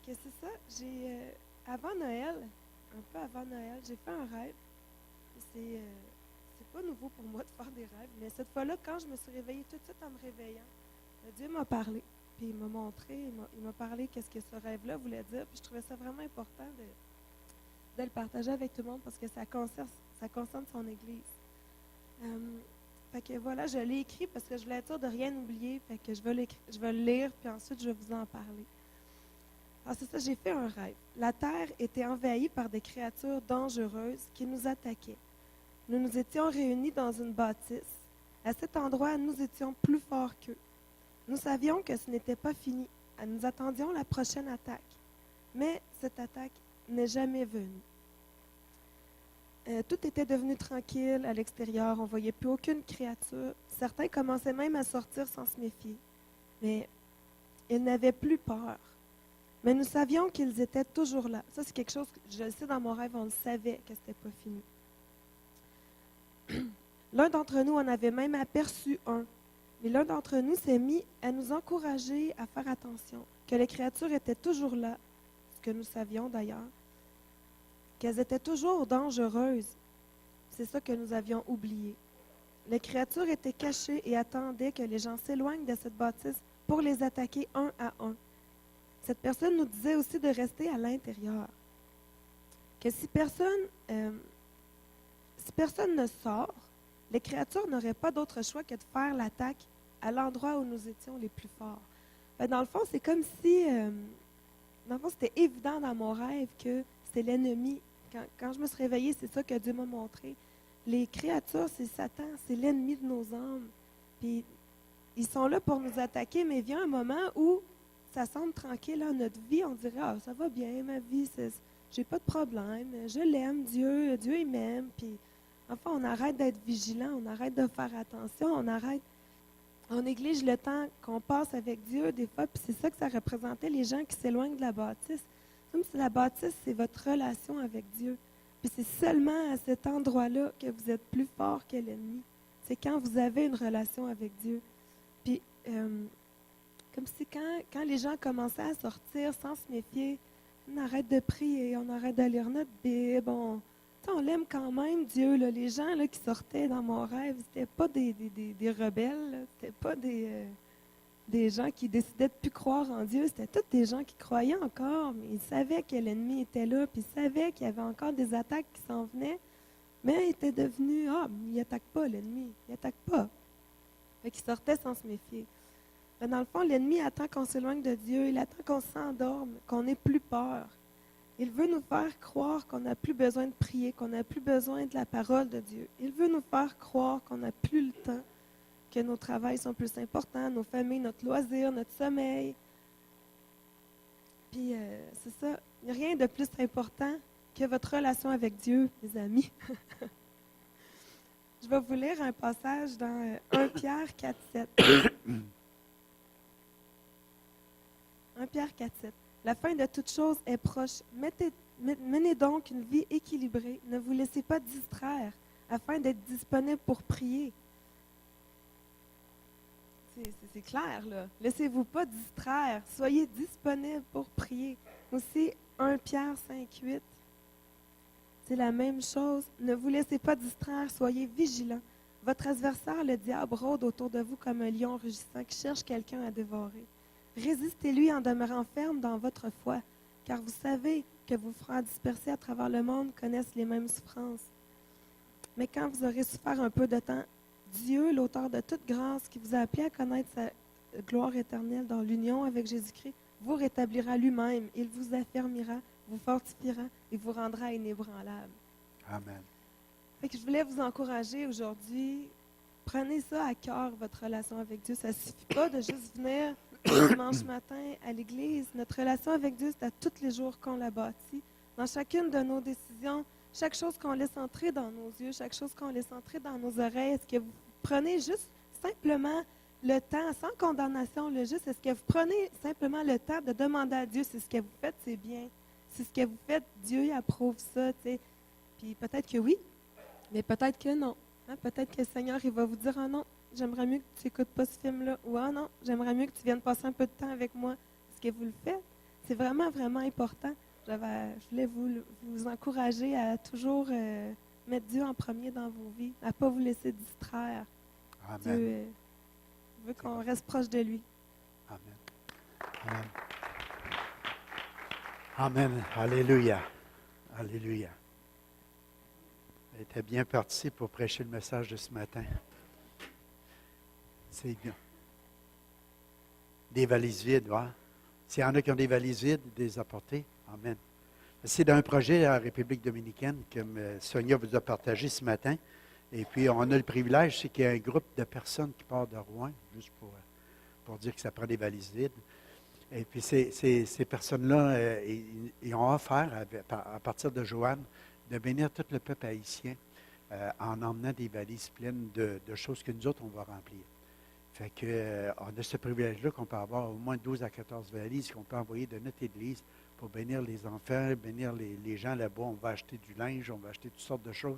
que c'est ça. Avant Noël, un peu avant Noël, j'ai fait un rêve. C'est pas nouveau pour moi de faire des rêves, mais cette fois-là, quand je me suis réveillée tout de suite en me réveillant, Dieu m'a parlé. Puis il m'a montré, il m'a parlé qu'est-ce que ce rêve-là voulait dire. Puis je trouvais ça vraiment important de le partager avec tout le monde parce que ça concerne son Église. Fait que voilà, je l'ai écrit parce que je voulais être sûre de rien oublier. Fait que je vais le lire, puis ensuite je vais vous en parler. Alors c'est ça, j'ai fait un rêve. La terre était envahie par des créatures dangereuses qui nous attaquaient. Nous nous étions réunis dans une bâtisse. À cet endroit, nous étions plus forts qu'eux. Nous savions que ce n'était pas fini. Nous attendions la prochaine attaque. Mais cette attaque n'est jamais venue. Tout était devenu tranquille à l'extérieur. On ne voyait plus aucune créature. Certains commençaient même à sortir sans se méfier. Mais ils n'avaient plus peur. Mais nous savions qu'ils étaient toujours là. Ça, c'est quelque chose que je le sais dans mon rêve, on le savait que ce n'était pas fini. L'un d'entre nous en avait même aperçu un. Mais l'un d'entre nous s'est mis à nous encourager à faire attention, que les créatures étaient toujours là, ce que nous savions d'ailleurs, qu'elles étaient toujours dangereuses. C'est ça que nous avions oublié. Les créatures étaient cachées et attendaient que les gens s'éloignent de cette bâtisse pour les attaquer un à un. Cette personne nous disait aussi de rester à l'intérieur. Que si personne ne sort, les créatures n'auraient pas d'autre choix que de faire l'attaque à l'endroit où nous étions les plus forts. Dans le fond, c'est comme si, c'était évident dans mon rêve que c'était l'ennemi. Quand je me suis réveillée, c'est ça que Dieu m'a montré. Les créatures, c'est Satan, c'est l'ennemi de nos âmes. Puis, ils sont là pour nous attaquer, mais vient un moment où ça semble tranquille dans notre vie. On dirait, ah, ça va bien, ma vie, j'ai pas de problème, je l'aime, Dieu il m'aime. Puis, enfin, on arrête d'être vigilant, on arrête de faire attention, on néglige le temps qu'on passe avec Dieu des fois, puis c'est ça que ça représentait, les gens qui s'éloignent de la bâtisse. Comme si la bâtisse, c'est votre relation avec Dieu. Puis c'est seulement à cet endroit-là que vous êtes plus fort que l'ennemi. C'est quand vous avez une relation avec Dieu. Puis, comme si quand les gens commençaient à sortir sans se méfier, on arrête de prier, on arrête de lire notre Bible, on l'aime quand même, Dieu. Là. Les gens là, qui sortaient dans mon rêve, c'était pas des rebelles, là. C'était pas des gens qui décidaient de ne plus croire en Dieu. C'était tous des gens qui croyaient encore, mais ils savaient que l'ennemi était là, puis ils savaient qu'il y avait encore des attaques qui s'en venaient, mais ils étaient devenus, il n'attaque pas l'ennemi, il n'attaque pas. Fait qu'ils sortaient sans se méfier. Mais dans le fond, l'ennemi attend qu'on s'éloigne de Dieu, il attend qu'on s'endorme, qu'on n'ait plus peur. Il veut nous faire croire qu'on n'a plus besoin de prier, qu'on n'a plus besoin de la parole de Dieu. Il veut nous faire croire qu'on n'a plus le temps, que nos travails sont plus importants, nos familles, notre loisir, notre sommeil. Puis, c'est ça, il n'y a rien de plus important que votre relation avec Dieu, mes amis. Je vais vous lire un passage dans 1 Pierre 4,7. 1 Pierre 4,7. La fin de toute chose est proche. Menez donc une vie équilibrée. Ne vous laissez pas distraire afin d'être disponible pour prier. C'est clair, là. Laissez-vous pas distraire. Soyez disponible pour prier. Aussi, 1 Pierre 5,8. C'est la même chose. Ne vous laissez pas distraire. Soyez vigilants. Votre adversaire, le diable, rôde autour de vous comme un lion rugissant qui cherche quelqu'un à dévorer. Résistez-lui en demeurant ferme dans votre foi, car vous savez que vos frères dispersés à travers le monde connaissent les mêmes souffrances. Mais quand vous aurez souffert un peu de temps, Dieu, l'auteur de toute grâce, qui vous a appelé à connaître sa gloire éternelle dans l'union avec Jésus-Christ, vous rétablira lui-même. Il vous affermira, vous fortifiera et vous rendra inébranlable. Amen. Fait que je voulais vous encourager aujourd'hui. Prenez ça à cœur, votre relation avec Dieu. Ça ne suffit pas de juste venir dimanche matin à l'église. Notre relation avec Dieu, c'est à tous les jours qu'on la bâtit. Dans chacune de nos décisions, chaque chose qu'on laisse entrer dans nos yeux, chaque chose qu'on laisse entrer dans nos oreilles, est-ce que vous prenez juste simplement le temps, sans condamnation, est-ce que vous prenez simplement le temps de demander à Dieu si ce que vous faites, c'est bien? Si ce que vous faites, Dieu il approuve ça, tu sais. Puis peut-être que oui, mais peut-être que non. Hein? Peut-être que le Seigneur, il va vous dire « Ah non, j'aimerais mieux que tu n'écoutes pas ce film-là. » Ou « Ah non, j'aimerais mieux que tu viennes passer un peu de temps avec moi. » Est-ce que vous le faites? c'est vraiment, vraiment important. Je voulais vous encourager à toujours mettre Dieu en premier dans vos vies, à ne pas vous laisser distraire. Amen. Dieu veut qu'on reste proche de lui. Amen. Amen. Amen. Alléluia. Alléluia. Elle était bien partie pour prêcher le message de ce matin. C'est bien. Des valises vides, ouais. S'il y en a qui ont des valises vides, les apporter. Amen. C'est d'un projet à la République dominicaine que Sonia vous a partagé ce matin. Et puis, on a le privilège, c'est qu'il y a un groupe de personnes qui part de Rouen, juste pour dire que ça prend des valises vides. Et puis, ces personnes-là, ils ont offert, à partir de Joanne, de bénir tout le peuple haïtien en emmenant des valises pleines de choses que nous autres, on va remplir. Fait que, on a ce privilège-là qu'on peut avoir au moins 12 à 14 valises qu'on peut envoyer de notre Église pour bénir les enfants, bénir les gens là-bas. On va acheter du linge, on va acheter toutes sortes de choses.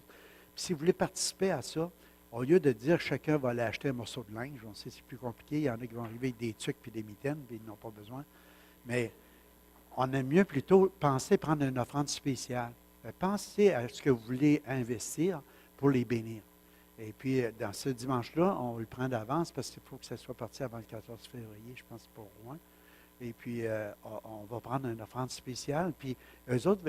Puis si vous voulez participer à ça, au lieu de dire que chacun va aller acheter un morceau de linge, on sait que c'est plus compliqué, il y en a qui vont arriver avec des tucs et des mitaines, puis ils n'ont pas besoin. Mais on aime mieux plutôt penser prendre une offrande spéciale. Pensez à ce que vous voulez investir pour les bénir. Et puis, dans ce dimanche-là, on le prend d'avance parce qu'il faut que ça soit parti avant le 14 février, je pense, pour Rouen. Et puis, on va prendre une offrande spéciale. Puis, eux autres,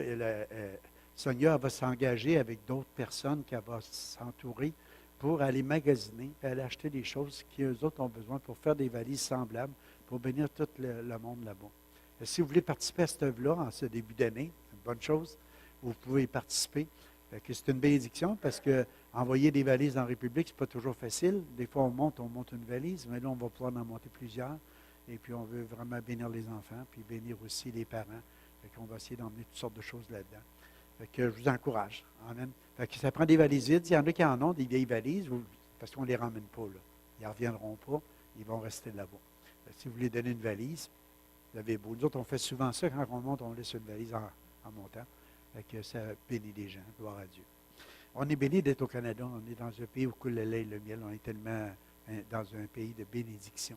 Sonia va s'engager avec d'autres personnes qu'elle va s'entourer pour aller magasiner et aller acheter des choses qu'eux autres ont besoin pour faire des valises semblables pour bénir tout le monde là-bas. Et si vous voulez participer à cette œuvre-là en ce début d'année, c'est une bonne chose, vous pouvez y participer. Que c'est une bénédiction parce que envoyer des valises en République, ce n'est pas toujours facile. Des fois, on monte une valise, mais là, on va pouvoir en monter plusieurs. Et puis, on veut vraiment bénir les enfants, puis bénir aussi les parents. Fait qu'on va essayer d'emmener toutes sortes de choses là-dedans. Fait que je vous encourage. Amen. Fait que ça prend des valises vides. Il y en a qui en ont, des vieilles valises, parce qu'on ne les ramène pas, là. Ils ne reviendront pas. Ils vont rester là-bas. Si vous voulez donner une valise, vous avez beau. Nous autres, on fait souvent ça. Quand on monte, on laisse une valise en montant. Fait que ça bénit les gens. Gloire à Dieu. On est béni d'être au Canada. On est dans un pays où coule le lait et le miel. On est tellement dans un pays de bénédiction.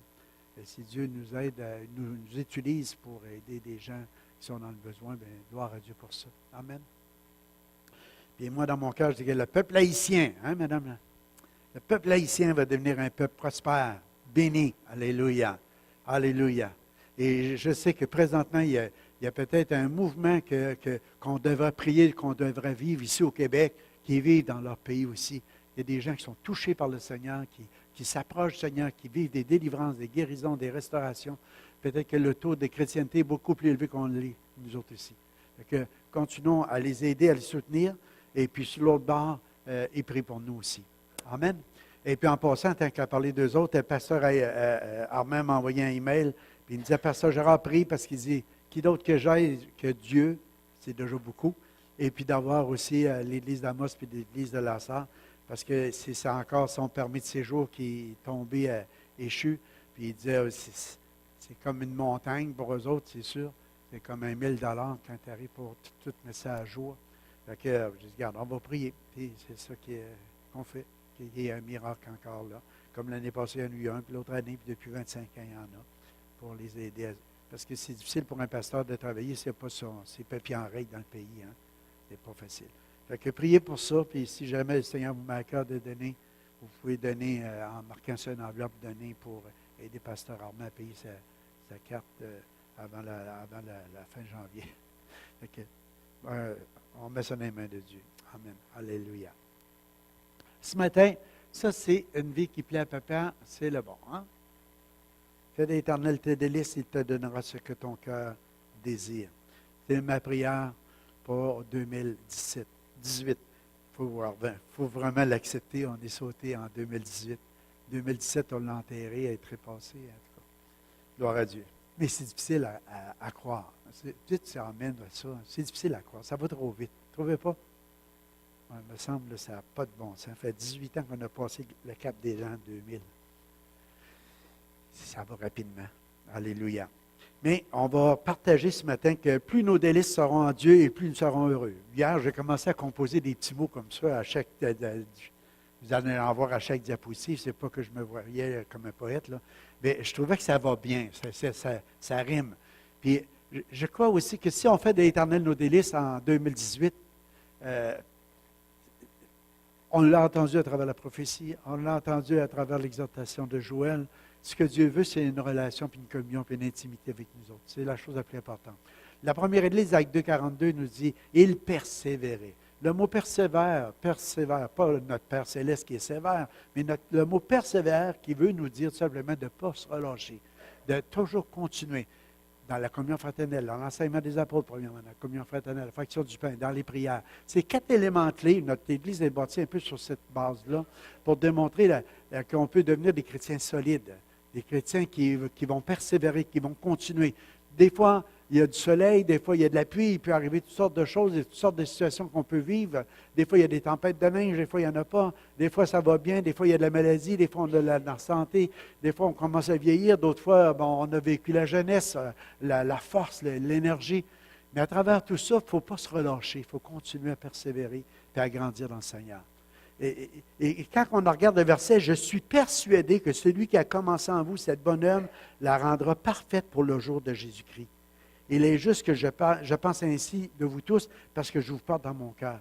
Et si Dieu nous aide, nous utilise pour aider des gens qui sont dans le besoin, bien, gloire à Dieu pour ça. Amen. Puis moi, dans mon cœur, je dis que le peuple haïtien, hein, madame? Le peuple haïtien va devenir un peuple prospère, béni. Alléluia. Alléluia. Et je sais que présentement, il y a peut-être un mouvement qu'on devrait prier, qu'on devrait vivre ici au Québec, qui vivent dans leur pays aussi. Il y a des gens qui sont touchés par le Seigneur, qui s'approchent du Seigneur, qui vivent des délivrances, des guérisons, des restaurations. Peut-être que le taux de chrétienté est beaucoup plus élevé qu'on l'est, nous autres ici. Donc, continuons à les aider, à les soutenir. Et puis, sur l'autre bord, ils prient pour nous aussi. Amen. Et puis, en passant, tant qu'à parler d'eux autres, le pasteur Armand m'a envoyé un email. Puis il me disait, pasteur Gérard, prie parce qu'il dit, qui d'autre que j'aille que Dieu, c'est déjà beaucoup. Et puis d'avoir aussi l'Église d'Amos puis l'Église de la Sarre, parce que c'est encore son permis de séjour qui est tombé échu. Puis il disait, c'est comme une montagne pour eux autres, c'est sûr. C'est comme $1 000 quand tu arrives pour tout mettre ça à jour. Fait que je dis, regarde, on va prier. Puis c'est ça qu'on fait, qu'il y ait un miracle encore là. Comme l'année passée, il y en a eu un, puis l'autre année, puis depuis 25 ans, il y en a, pour les aider. Parce que c'est difficile pour un pasteur de travailler s'il n'y a pas ses papiers en règle dans le pays. Hein? C'est pas facile. Fait que priez pour ça, puis si jamais le Seigneur vous m'accorde de donner, vous pouvez donner en marquant ça une enveloppe, donner pour aider Pasteur Armand à payer sa carte avant la fin janvier. Fait que, on met ça dans les mains de Dieu. Amen. Alléluia. Ce matin, ça c'est une vie qui plaît à Papa, c'est le bon. Hein? Fais d'éternel tes délices, il te donnera ce que ton cœur désire. C'est ma prière pour 2017. 18. Il faut vraiment l'accepter. On est sauté en 2018. 2017, on l'a enterré, elle est trépassée. En tout cas. Gloire à Dieu. Mais c'est difficile à croire. Tout ça emmène à ça. C'est difficile à croire. Ça va trop vite. Vous ne trouvez pas? Il me semble que ça n'a pas de bon sens. Ça fait 18 ans qu'on a passé le cap des gens 2000. Ça va rapidement. Alléluia. Mais on va partager ce matin que plus nos délices seront en Dieu et plus nous serons heureux. Hier, j'ai commencé à composer des petits mots comme ça à chaque. Vous allez en voir à chaque diapositive. Ce n'est pas que je me voyais comme un poète, là. Mais je trouvais que ça va bien. Ça rime. Puis je crois aussi que si on fait de l'Éternel nos délices en 2018, on l'a entendu à travers la prophétie, on l'a entendu à travers l'exhortation de Joël. Ce que Dieu veut, c'est une relation, puis une communion, puis une intimité avec nous autres. C'est la chose la plus importante. La première Église, Acte 2,42, nous dit « Il persévérait ». Le mot persévère, pas notre Père céleste qui est sévère, mais le mot persévère qui veut nous dire tout simplement de ne pas se relâcher, de toujours continuer dans la communion fraternelle, dans l'enseignement des apôtres, premièrement, dans la communion fraternelle, la fraction du pain, dans les prières. C'est 4 éléments clés. Notre Église est bâtie un peu sur cette base-là pour démontrer qu'on peut devenir des chrétiens solides, des chrétiens qui vont persévérer, qui vont continuer. Des fois, il y a du soleil, des fois, il y a de la pluie, il peut arriver toutes sortes de choses, toutes sortes de situations qu'on peut vivre. Des fois, il y a des tempêtes de neige, des fois, il n'y en a pas. Des fois, ça va bien, des fois, il y a de la maladie, des fois, on a de la santé, des fois, on commence à vieillir, d'autres fois, on a vécu la jeunesse, la force, l'énergie. Mais à travers tout ça, il ne faut pas se relâcher, il faut continuer à persévérer et à grandir dans le Seigneur. Et quand on regarde le verset, je suis persuadé que celui qui a commencé en vous cette bonne œuvre la rendra parfaite pour le jour de Jésus-Christ. Il est juste que je pense ainsi de vous tous parce que je vous porte dans mon cœur.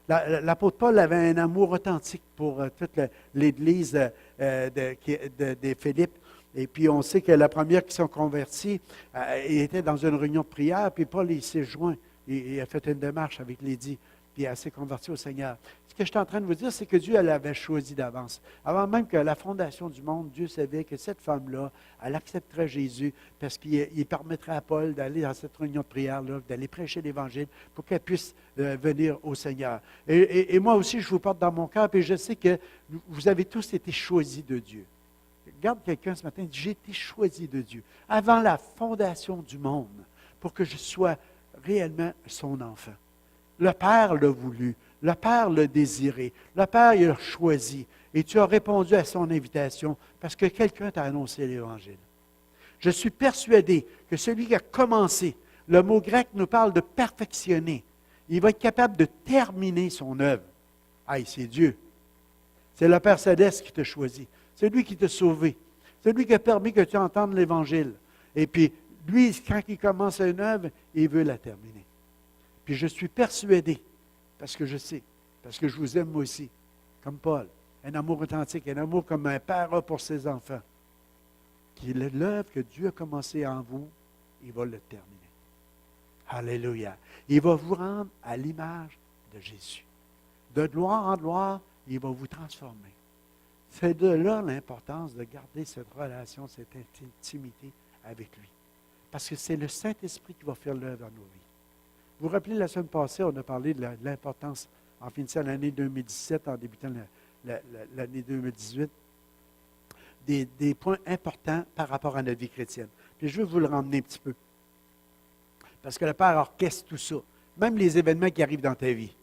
L'apôtre Paul avait un amour authentique pour toute l'Église de Philippe. Et puis on sait que la première qui sont convertis était dans une réunion de prière, puis Paul il s'est joint. Il a fait une démarche avec Lydie, puis elle s'est convertie au Seigneur. Ce que je suis en train de vous dire, c'est que Dieu l'avait choisi d'avance. Avant même que la fondation du monde, Dieu savait que cette femme-là, elle accepterait Jésus parce qu'il permettrait à Paul d'aller dans cette réunion de prière-là, d'aller prêcher l'Évangile pour qu'elle puisse venir au Seigneur. Et moi aussi, je vous porte dans mon cœur, puis je sais que vous avez tous été choisis de Dieu. Regarde quelqu'un ce matin et dit, j'ai été choisi de Dieu avant la fondation du monde pour que je sois réellement son enfant. Le Père l'a voulu, le Père l'a désiré, le Père il l'a choisi et tu as répondu à son invitation parce que quelqu'un t'a annoncé l'Évangile. Je suis persuadé que celui qui a commencé, le mot grec nous parle de perfectionner, il va être capable de terminer son œuvre. Aïe, c'est Dieu. C'est le Père céleste qui t'a choisi. C'est lui qui t'a sauvé. C'est lui qui a permis que tu entendes l'Évangile. Et puis, lui, quand il commence une œuvre, il veut la terminer. Puis je suis persuadé, parce que je sais, parce que je vous aime moi aussi, comme Paul, un amour authentique, un amour comme un père a pour ses enfants, qui est l'œuvre que Dieu a commencé en vous, il va le terminer. Alléluia. Il va vous rendre à l'image de Jésus. De gloire en gloire, il va vous transformer. C'est de là l'importance de garder cette relation, cette intimité avec lui. Parce que c'est le Saint-Esprit qui va faire l'œuvre dans nos vies. Vous vous rappelez, la semaine passée, on a parlé de l'importance, en finissant l'année 2017, en débutant l'année 2018, des points importants par rapport à notre vie chrétienne. Puis je veux vous le ramener un petit peu. Parce que le Père orchestre tout ça. Même les événements qui arrivent dans ta vie.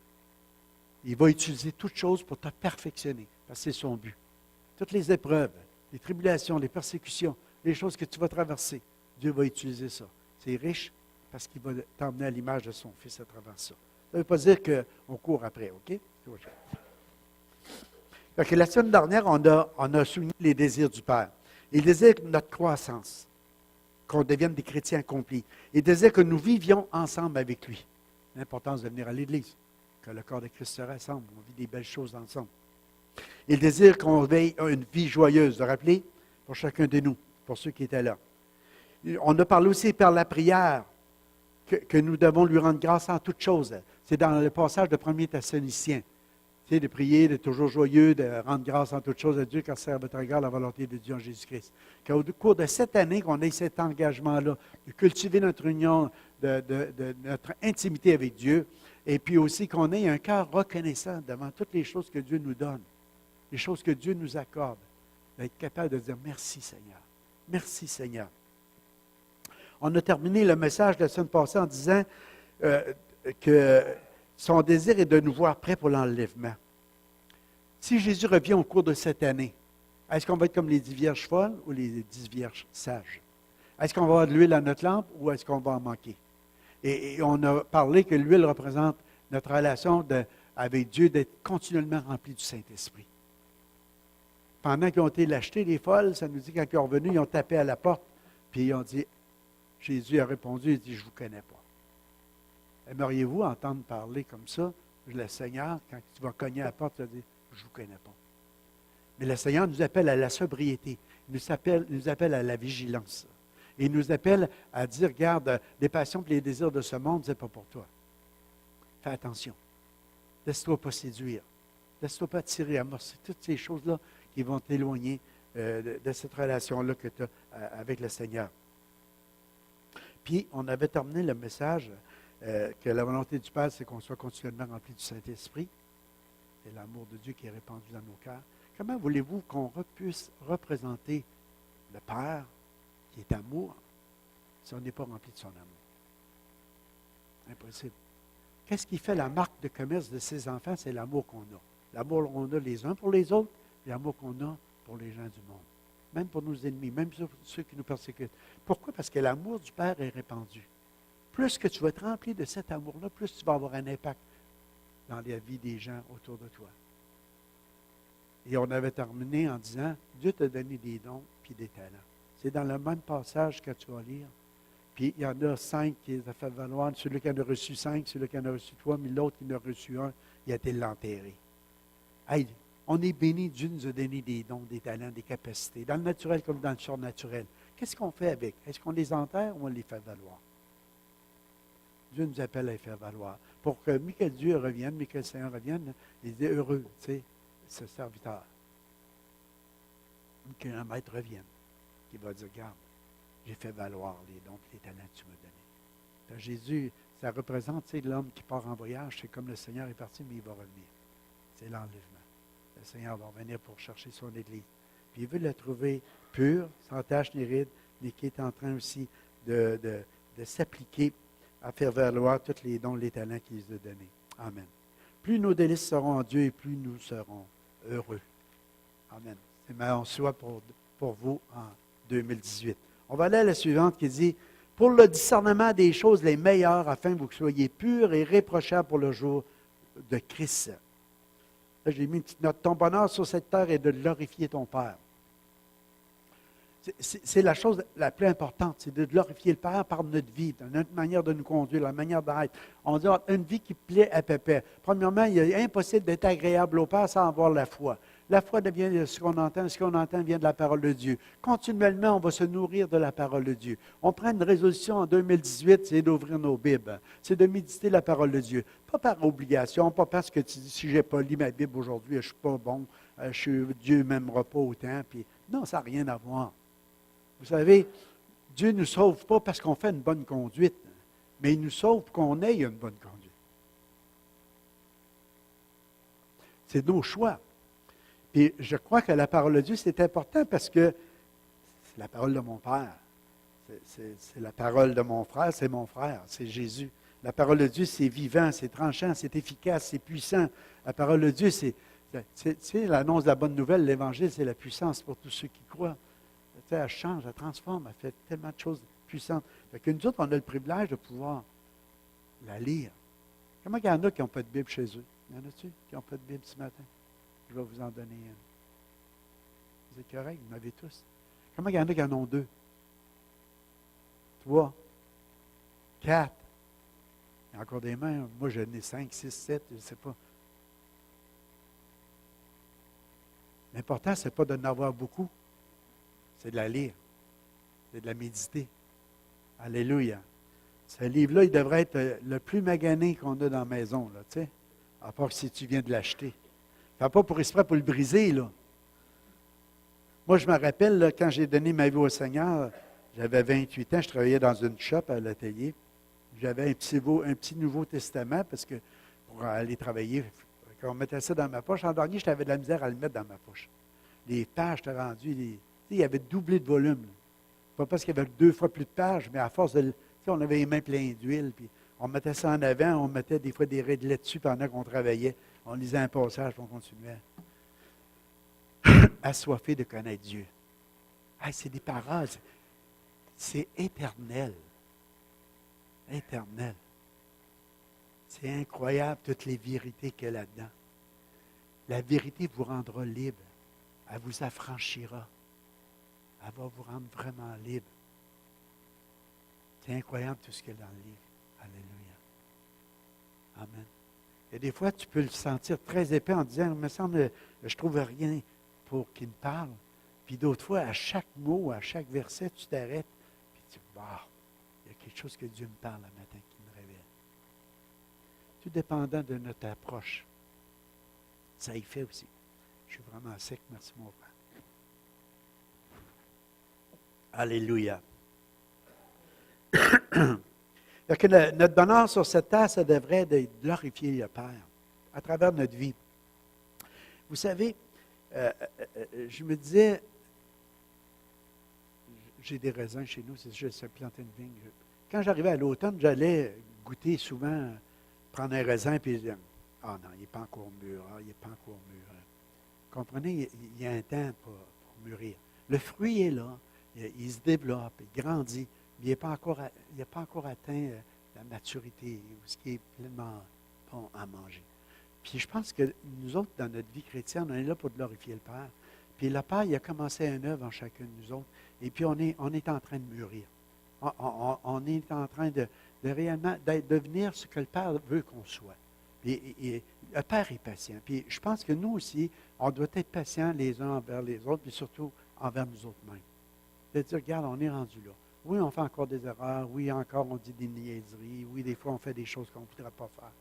Il va utiliser toutes choses pour te perfectionner. Parce que c'est son but. Toutes les épreuves, les tribulations, les persécutions, les choses que tu vas traverser, Dieu va utiliser ça. C'est riche parce qu'il va t'emmener à l'image de son Fils à travers ça. Ça ne veut pas dire qu'on court après, OK? Donc, la semaine dernière, on a souligné les désirs du Père. Il désire notre croissance, qu'on devienne des chrétiens accomplis. Il désire que nous vivions ensemble avec lui. L'importance de venir à l'Église, que le corps de Christ se rassemble, on vit des belles choses ensemble. Il désire qu'on veille une vie joyeuse, vous vous rappelez, pour chacun de nous, pour ceux qui étaient là. On a parlé aussi par la prière que nous devons lui rendre grâce en toutes choses. C'est dans le passage de 1er Thessaloniciens. Tu sais, de prier, d'être toujours joyeux, de rendre grâce en toutes choses à Dieu, car c'est à votre égard la volonté de Dieu en Jésus-Christ. Qu'au cours de cette année, qu'on ait cet engagement-là, de cultiver notre union, de notre intimité avec Dieu, et puis aussi qu'on ait un cœur reconnaissant devant toutes les choses que Dieu nous donne, les choses que Dieu nous accorde, d'être capable de dire merci Seigneur. Merci Seigneur. On a terminé le message de la semaine passée en disant que son désir est de nous voir prêts pour l'enlèvement. Si Jésus revient au cours de cette année, est-ce qu'on va être comme les 10 vierges folles ou les 10 vierges sages? Est-ce qu'on va avoir de l'huile à notre lampe ou est-ce qu'on va en manquer? Et on a parlé que l'huile représente notre relation avec Dieu d'être continuellement rempli du Saint-Esprit. Pendant qu'ils ont été l'acheter, les folles, ça nous dit quand ils sont revenus, ils ont tapé à la porte, puis ils ont dit Jésus a répondu, il dit, je ne vous connais pas. Aimeriez-vous entendre parler comme ça? Le Seigneur, quand tu vas cogner à la porte, tu vas dire, je ne vous connais pas. Mais le Seigneur nous appelle à la sobriété, nous appelle à la vigilance. Et il nous appelle à dire, regarde, les passions et les désirs de ce monde, ce n'est pas pour toi. Fais attention. Laisse-toi pas séduire. Laisse-toi pas attirer, amorcer toutes ces choses-là qui vont t'éloigner de cette relation-là que tu as avec le Seigneur. Puis, on avait terminé le message que la volonté du Père, c'est qu'on soit continuellement rempli du Saint-Esprit. C'est l'amour de Dieu qui est répandu dans nos cœurs. Comment voulez-vous qu'on puisse représenter le Père, qui est amour, si on n'est pas rempli de son amour? Impossible. Qu'est-ce qui fait la marque de commerce de ces enfants? C'est l'amour qu'on a. L'amour qu'on a les uns pour les autres, et l'amour qu'on a pour les gens du monde. Même pour nos ennemis, même pour ceux qui nous persécutent. Pourquoi? Parce que l'amour du Père est répandu. Plus que tu vas être rempli de cet amour-là, plus tu vas avoir un impact dans la vie des gens autour de toi. Et on avait terminé en disant, Dieu t'a donné des dons puis des talents. C'est dans le même passage que tu vas lire. Puis il y en a 5 qui les a fait valoir. Celui qui en a reçu 5, celui qui en a reçu 3, mais l'autre qui en a reçu 1, il a été l'enterré. Hey, on est béni, Dieu nous a donné des dons, des talents, des capacités, dans le naturel comme dans le surnaturel. Qu'est-ce qu'on fait avec? Est-ce qu'on les enterre ou on les fait valoir? Dieu nous appelle à les faire valoir. Pour que Michael Dieu revienne, Michael Seigneur revienne, il est heureux, tu sais, ce serviteur. Qu'un maître revienne, qui va dire, regarde, j'ai fait valoir les dons et les talents que tu m'as donnés. Jésus, ça représente, tu sais, l'homme qui part en voyage, c'est comme le Seigneur est parti, mais il va revenir. C'est l'enlèvement. Le Seigneur va revenir pour chercher son Église. Puis il veut la trouver pure, sans tache ni ride, mais qui est en train aussi de s'appliquer à faire valoir tous les dons, les talents qu'il nous a donnés. Amen. Plus nos délices seront en Dieu et plus nous serons heureux. Amen. C'est mon souhait pour vous en 2018. On va aller à la suivante qui dit, pour le discernement des choses les meilleures, afin que vous soyez purs et irréprochables pour le jour de Christ. Là, j'ai mis une petite note. Ton bonheur sur cette terre est de glorifier ton Père. C'est la chose la plus importante, c'est de glorifier le Père par notre vie, dans notre manière de nous conduire, la manière d'être. On dit une vie qui plaît à Pépé. Premièrement, il est impossible d'être agréable au Père sans avoir la foi. La foi devient ce qu'on entend vient de la parole de Dieu. Continuellement, on va se nourrir de la parole de Dieu. On prend une résolution en 2018, c'est d'ouvrir nos Bibles, c'est de méditer la parole de Dieu. Pas par obligation, pas parce que tu dis, si je n'ai pas lu ma Bible aujourd'hui, je ne suis pas bon, Dieu ne m'aimera pas autant. Puis, non, ça n'a rien à voir. Vous savez, Dieu ne nous sauve pas parce qu'on fait une bonne conduite, mais il nous sauve pour qu'on ait une bonne conduite. C'est nos choix. Puis je crois que la parole de Dieu, c'est important parce que c'est la parole de mon Père. C'est la parole de mon frère, c'est mon frère, c'est Jésus. La parole de Dieu, c'est vivant, c'est tranchant, c'est efficace, c'est puissant. La parole de Dieu, c'est l'annonce de la bonne nouvelle, l'Évangile, c'est la puissance pour tous ceux qui croient. Elle change, elle transforme, elle fait tellement de choses puissantes. Fait que nous autres, on a le privilège de pouvoir la lire. Comment il y en a qui n'ont pas de Bible chez eux? Il y en a-tu qui n'ont pas de Bible ce matin? Je vais vous en donner une. Vous êtes correct, vous en avez tous. Comment il y en a qui en ont 2? 3? 4? Il y a encore des mains. Moi, j'en ai 5, 6, 7, je ne sais pas. L'important, ce n'est pas d'en avoir beaucoup. C'est de la lire. C'est de la méditer. Alléluia. Ce livre-là, il devrait être le plus magané qu'on a dans la maison, là, tu sais. À part que si tu viens de l'acheter. Fais pas pour exprès pour le briser, là. Moi, je me rappelle, là, quand j'ai donné ma vie au Seigneur, j'avais 28 ans, je travaillais dans une shop à l'atelier. J'avais un petit Nouveau Testament, parce que pour aller travailler, quand on mettait ça dans ma poche, en dernier, j'avais de la misère à le mettre dans ma poche. Les pages, j'étais rendu, il y avait doublé de volume. Là. Pas parce qu'il y avait 2 fois plus de pages, mais à force de... On avait les mains pleines d'huile, puis on mettait ça en avant, on mettait des fois des raies dessus pendant qu'on travaillait. On lisait un passage, puis on continuait. Assoiffé de connaître Dieu. Hey, c'est des paroles. C'est éternel. Éternel. C'est incroyable, toutes les vérités qu'il y a là-dedans. La vérité vous rendra libre. Elle vous affranchira. Elle va vous rendre vraiment libre. C'est incroyable tout ce qu'il y a dans le livre. Alléluia. Amen. Et des fois, tu peux le sentir très épais en disant, il me semble, je ne trouve rien pour qu'il me parle. Puis d'autres fois, à chaque mot, à chaque verset, tu t'arrêtes, puis tu dis, wow, il y a quelque chose que Dieu me parle le matin qui me révèle. Tout dépendant de notre approche. Ça y fait aussi. Je suis vraiment sec, merci mon frère. Alléluia. Donc, notre bonheur sur cette terre, ça devrait être de glorifier le Père à travers notre vie. Vous savez, je me disais, j'ai des raisins chez nous, c'est juste planter une vigne. Quand j'arrivais à l'automne, j'allais goûter souvent, prendre un raisin, puis dire, ah non, il n'est pas encore mûr, il n'est pas encore mûr. Comprenez, il y a un temps pour mûrir. Le fruit est là, il se développe, il grandit. Il n'a pas encore atteint la maturité, ce qui est pleinement bon à manger. Puis je pense que nous autres, dans notre vie chrétienne, on est là pour glorifier le Père. Puis le Père, il a commencé un œuvre en chacun de nous autres. Et puis on est en train de mûrir. On est en train de réellement devenir ce que le Père veut qu'on soit. Et le Père est patient. Puis je pense que nous aussi, on doit être patients les uns envers les autres, puis surtout envers nous autres mêmes. De dire, regarde, on est rendu là. Oui, on fait encore des erreurs. Oui, encore, on dit des niaiseries. Oui, des fois, on fait des choses qu'on ne voudrait pas faire.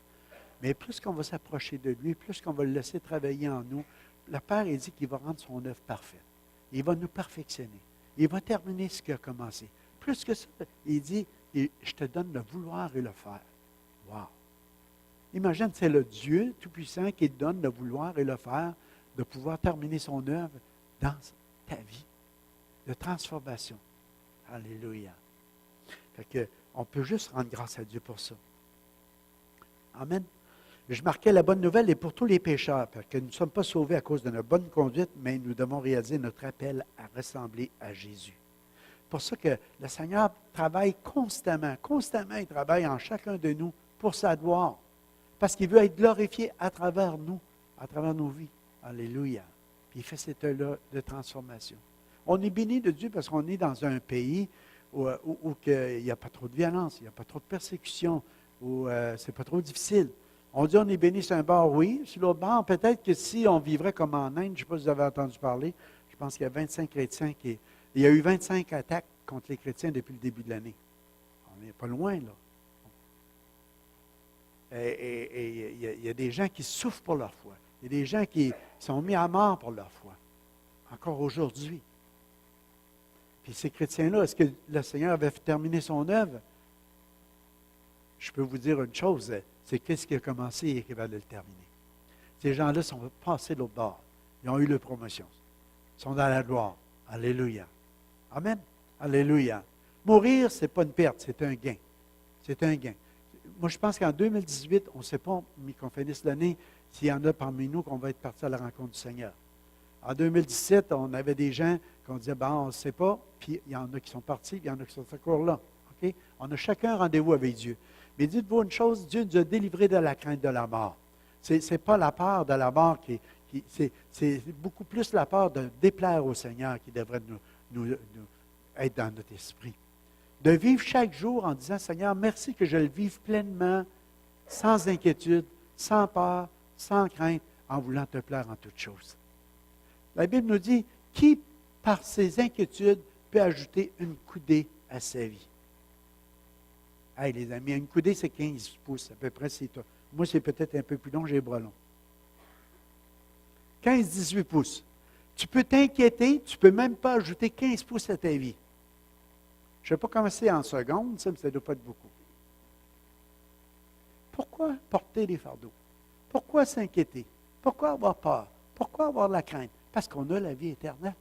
Mais plus qu'on va s'approcher de lui, plus qu'on va le laisser travailler en nous, le Père, il dit qu'il va rendre son œuvre parfaite. Il va nous perfectionner. Il va terminer ce qu'il a commencé. Plus que ça, il dit, je te donne le vouloir et le faire. Wow! Imagine, c'est le Dieu Tout-Puissant qui te donne le vouloir et le faire, de pouvoir terminer son œuvre dans ta vie de transformation. Alléluia. Fait que, on peut juste rendre grâce à Dieu pour ça. Amen. Je marquais la bonne nouvelle et pour tous les pécheurs, parce que nous ne sommes pas sauvés à cause de notre bonne conduite, mais nous devons réaliser notre appel à ressembler à Jésus. C'est pour ça que le Seigneur travaille constamment. Constamment, il travaille en chacun de nous pour sa gloire. Parce qu'il veut être glorifié à travers nous, à travers nos vies. Alléluia. Puis il fait cette œuvre de transformation. On est béni de Dieu parce qu'on est dans un pays où il n'y a pas trop de violence, il n'y a pas trop de persécution, où c'est pas trop difficile. On dit on est béni sur un bord, oui. Sur l'autre bord, peut-être que si on vivrait comme en Inde, je ne sais pas si vous avez entendu parler, je pense qu'il y a 25 chrétiens il y a eu 25 attaques contre les chrétiens depuis le début de l'année. On n'est pas loin, là. Et il y a des gens qui souffrent pour leur foi. Il y a des gens qui sont mis à mort pour leur foi. Encore aujourd'hui. Puis ces chrétiens-là, est-ce que le Seigneur avait terminé son œuvre? Je peux vous dire une chose, c'est qu'est-ce qui a commencé et qui va le terminer. Ces gens-là sont passés de l'autre bord. Ils ont eu leur promotion. Ils sont dans la gloire. Alléluia. Amen. Alléluia. Mourir, ce n'est pas une perte, c'est un gain. C'est un gain. Moi, je pense qu'en 2018, on ne sait pas, mais qu'on finisse l'année, s'il y en a parmi nous qu'on va être partis à la rencontre du Seigneur. En 2017, on avait des gens qu'on disait, on ne sait pas, puis il y en a qui sont partis, puis il y en a qui sont encore là. Okay? On a chacun un rendez-vous avec Dieu. Mais dites-vous une chose, Dieu nous a délivrés de la crainte de la mort. Ce n'est pas la peur de la mort c'est beaucoup plus la peur de déplaire au Seigneur qui devrait nous être dans notre esprit. De vivre chaque jour en disant, Seigneur, merci que je le vive pleinement, sans inquiétude, sans peur, sans crainte, en voulant te plaire en toutes choses. La Bible nous dit, qui, par ses inquiétudes, peut ajouter une coudée à sa vie? Hey, les amis, une coudée, c'est 15 pouces, à peu près, c'est tout. Moi, c'est peut-être un peu plus long, j'ai les bras longs. 15-18 pouces. Tu peux t'inquiéter, tu ne peux même pas ajouter 15 pouces à ta vie. Je ne vais pas commencer en secondes, ça ne doit pas être beaucoup. Pourquoi porter des fardeaux? Pourquoi s'inquiéter? Pourquoi avoir peur? Pourquoi avoir de la crainte? Parce qu'on a la vie éternelle.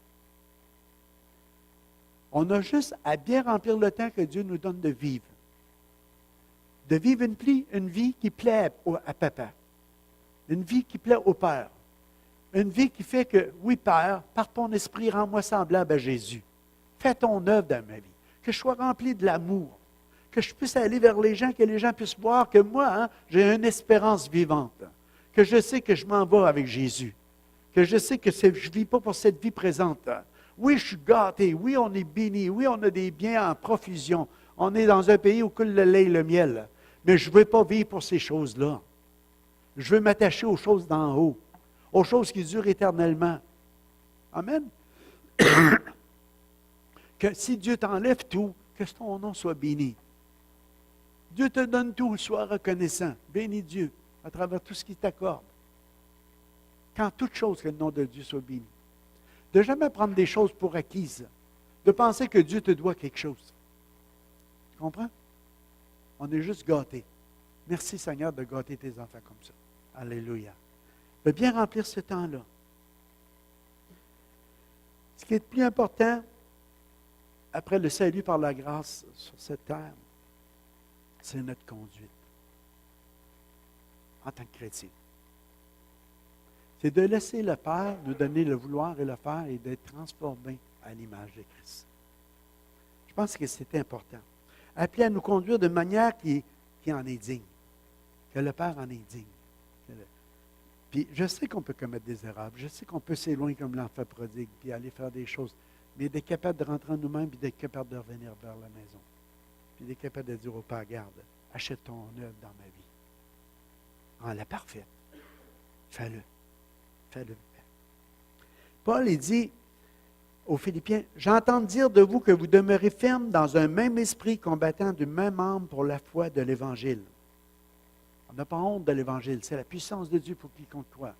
On a juste à bien remplir le temps que Dieu nous donne de vivre. De vivre une vie qui plaît à Papa. Une vie qui plaît au Père. Une vie qui fait que, oui, Père, par ton esprit, rends-moi semblable à Jésus. Fais ton œuvre dans ma vie. Que je sois rempli de l'amour. Que je puisse aller vers les gens, que les gens puissent voir que moi, j'ai une espérance vivante. Que je sais que je m'en vais avec Jésus. Que je sais que je ne vis pas pour cette vie présente. Oui, je suis gâté. Oui, on est béni. Oui, on a des biens en profusion. On est dans un pays où coule le lait et le miel. Mais je ne veux pas vivre pour ces choses-là. Je veux m'attacher aux choses d'en haut, aux choses qui durent éternellement. Amen. Que si Dieu t'enlève tout, que ton nom soit béni. Dieu te donne tout, sois reconnaissant. Bénis Dieu à travers tout ce qu'il t'accorde. Quand toute chose, que le nom de Dieu soit béni. De jamais prendre des choses pour acquises. De penser que Dieu te doit quelque chose. Tu comprends? On est juste gâtés. Merci Seigneur de gâter tes enfants comme ça. Alléluia. De bien remplir ce temps-là. Ce qui est le plus important, après le salut par la grâce sur cette terre, c'est notre conduite en tant que chrétien. C'est de laisser le Père nous donner le vouloir et le faire et d'être transformé à l'image de Christ. Je pense que c'est important. Appelé à nous conduire de manière qui en est digne, que le Père en est digne. Puis je sais qu'on peut commettre des erreurs, je sais qu'on peut s'éloigner comme l'enfant prodigue, puis aller faire des choses, mais d'être capable de rentrer en nous-mêmes, puis d'être capable de revenir vers la maison. Puis d'être capable de dire au Père, garde, achète ton œuvre dans ma vie. En la parfaite. Fais-le. Fais-le. Paul, il dit aux Philippiens, « J'entends dire de vous que vous demeurez fermes dans un même esprit, combattant du même âme pour la foi de l'Évangile. » On n'a pas honte de l'Évangile. C'est la puissance de Dieu pour quiconque croit.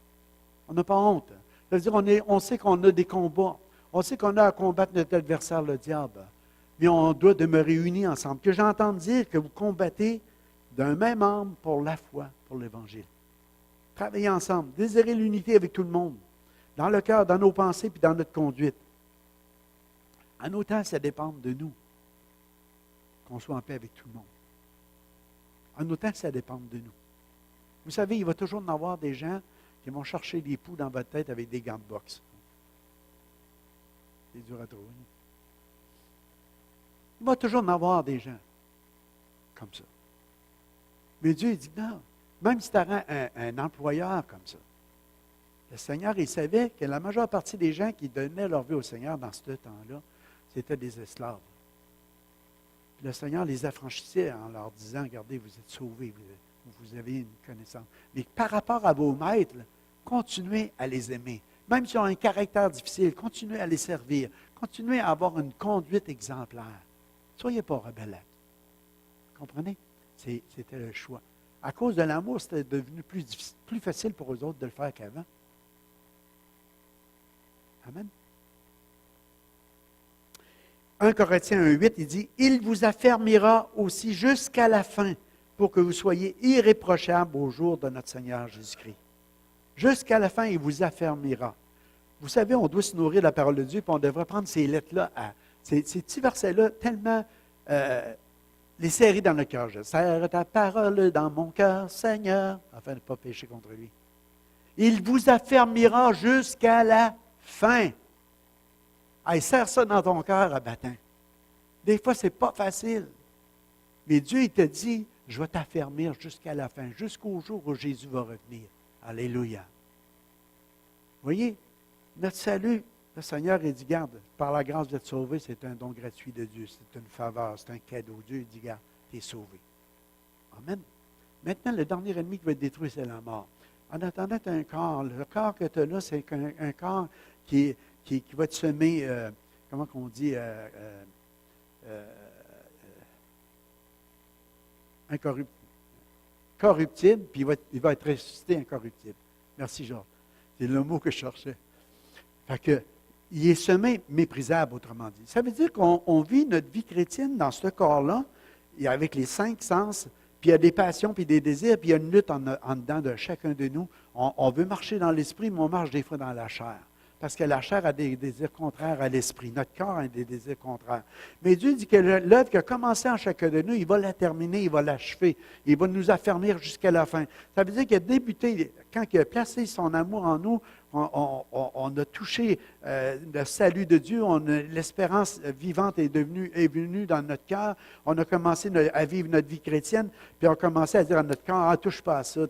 On n'a pas honte. C'est-à-dire, on sait qu'on a des combats. On sait qu'on a à combattre notre adversaire, le diable. Mais on doit demeurer unis ensemble. Que j'entende dire que vous combattez d'un même âme pour la foi, pour l'Évangile. Travaillez ensemble. Désirez l'unité avec tout le monde. Dans le cœur, dans nos pensées, puis dans notre conduite. En autant, ça dépend de nous. Qu'on soit en paix avec tout le monde. En autant, ça dépend de nous. Vous savez, il va toujours y avoir des gens qui vont chercher des poux dans votre tête avec des gants de boxe. C'est dur à trouver. Il va toujours y avoir des gens comme ça. Mais Dieu, il dit non. Même si tu as un employeur comme ça, le Seigneur, il savait que la majeure partie des gens qui donnaient leur vie au Seigneur dans ce temps-là, c'était des esclaves. Puis le Seigneur les affranchissait en leur disant, regardez, vous êtes sauvés, vous avez une connaissance. Mais par rapport à vos maîtres, continuez à les aimer. Même s'ils ont un caractère difficile, continuez à les servir. Continuez à avoir une conduite exemplaire. Soyez pas rebelles. Comprenez? C'était le choix. À cause de l'amour, c'était devenu plus facile pour eux autres de le faire qu'avant. Amen. 1 Corinthiens 1,8, il dit, « Il vous affermira aussi jusqu'à la fin pour que vous soyez irréprochables au jour de notre Seigneur Jésus-Christ. » Jusqu'à la fin, il vous affermira. Vous savez, on doit se nourrir de la parole de Dieu, puis on devrait prendre ces lettres-là, ces petits versets-là, tellement les serrer dans le cœur. « Je serre ta parole dans mon cœur, Seigneur, afin de ne pas pécher contre lui. » Il vous affermira jusqu'à la fin. Hey, serre ça dans ton cœur à battant. Des fois, ce n'est pas facile. Mais Dieu, il te dit, je vais t'affermir jusqu'à la fin, jusqu'au jour où Jésus va revenir. Alléluia. Vous voyez, notre salut, le Seigneur, il dit, garde, par la grâce d'être sauvé, c'est un don gratuit de Dieu, c'est une faveur, c'est un cadeau. Dieu, il dit, garde, tu es sauvé. Amen. Maintenant, le dernier ennemi qui va être détruit, c'est la mort. En attendant, tu as un corps. Le corps que tu as là, c'est un corps qui va te semer, comment qu'on dit, corruptible, puis il va être ressuscité incorruptible. Merci, Georges. C'est le mot que je cherchais. Fait que, il est semé méprisable, autrement dit. Ça veut dire qu'on vit notre vie chrétienne dans ce corps-là, et avec les 5 sens, puis il y a des passions, puis des désirs, puis il y a une lutte en dedans de chacun de nous. On veut marcher dans l'esprit, mais on marche des fois dans la chair. Parce que la chair a des désirs contraires à l'esprit. Notre corps a des désirs contraires. Mais Dieu dit que l'œuvre qui a commencé en chacun de nous, il va la terminer, il va l'achever. Il va nous affermir jusqu'à la fin. Ça veut dire qu'il a débuté, quand il a placé son amour en nous, on a touché le salut de Dieu, l'espérance vivante est venue dans notre cœur. On a commencé à vivre notre vie chrétienne, puis on a commencé à dire à notre cœur, touche pas à ça,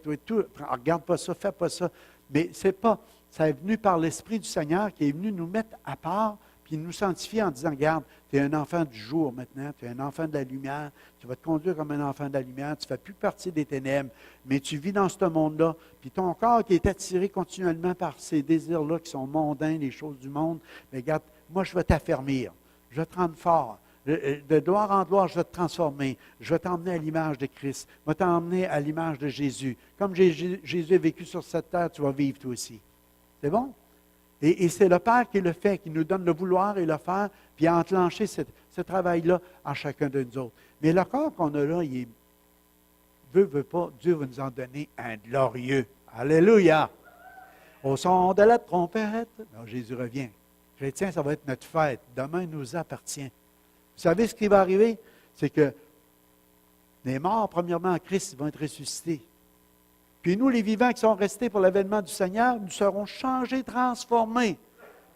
regarde pas ça, fais pas ça. Mais c'est pas... Ça est venu par l'Esprit du Seigneur qui est venu nous mettre à part, puis il nous sanctifie en disant, regarde, tu es un enfant du jour maintenant, tu es un enfant de la lumière, tu vas te conduire comme un enfant de la lumière, tu ne fais plus partie des ténèbres, mais tu vis dans ce monde-là, puis ton corps qui est attiré continuellement par ces désirs-là qui sont mondains, les choses du monde, mais regarde, moi je vais t'affermir, je vais te rendre fort. De gloire en gloire, je vais te transformer. Je vais t'emmener à l'image de Christ. Je vais t'emmener à l'image de Jésus. Comme Jésus a vécu sur cette terre, tu vas vivre toi aussi. C'est bon? Et c'est le Père qui le fait, qui nous donne le vouloir et le faire, puis a enclenché ce travail-là en chacun de nous autres. Mais le corps qu'on a là, il est, veut pas, Dieu va nous en donner un glorieux. Alléluia! Au son de la trompette, non, Jésus revient. Chrétien, ça va être notre fête. Demain nous appartient. Vous savez ce qui va arriver? C'est que les morts, premièrement en Christ, ils vont être ressuscités. Puis nous, les vivants qui sont restés pour l'avènement du Seigneur, nous serons changés, transformés,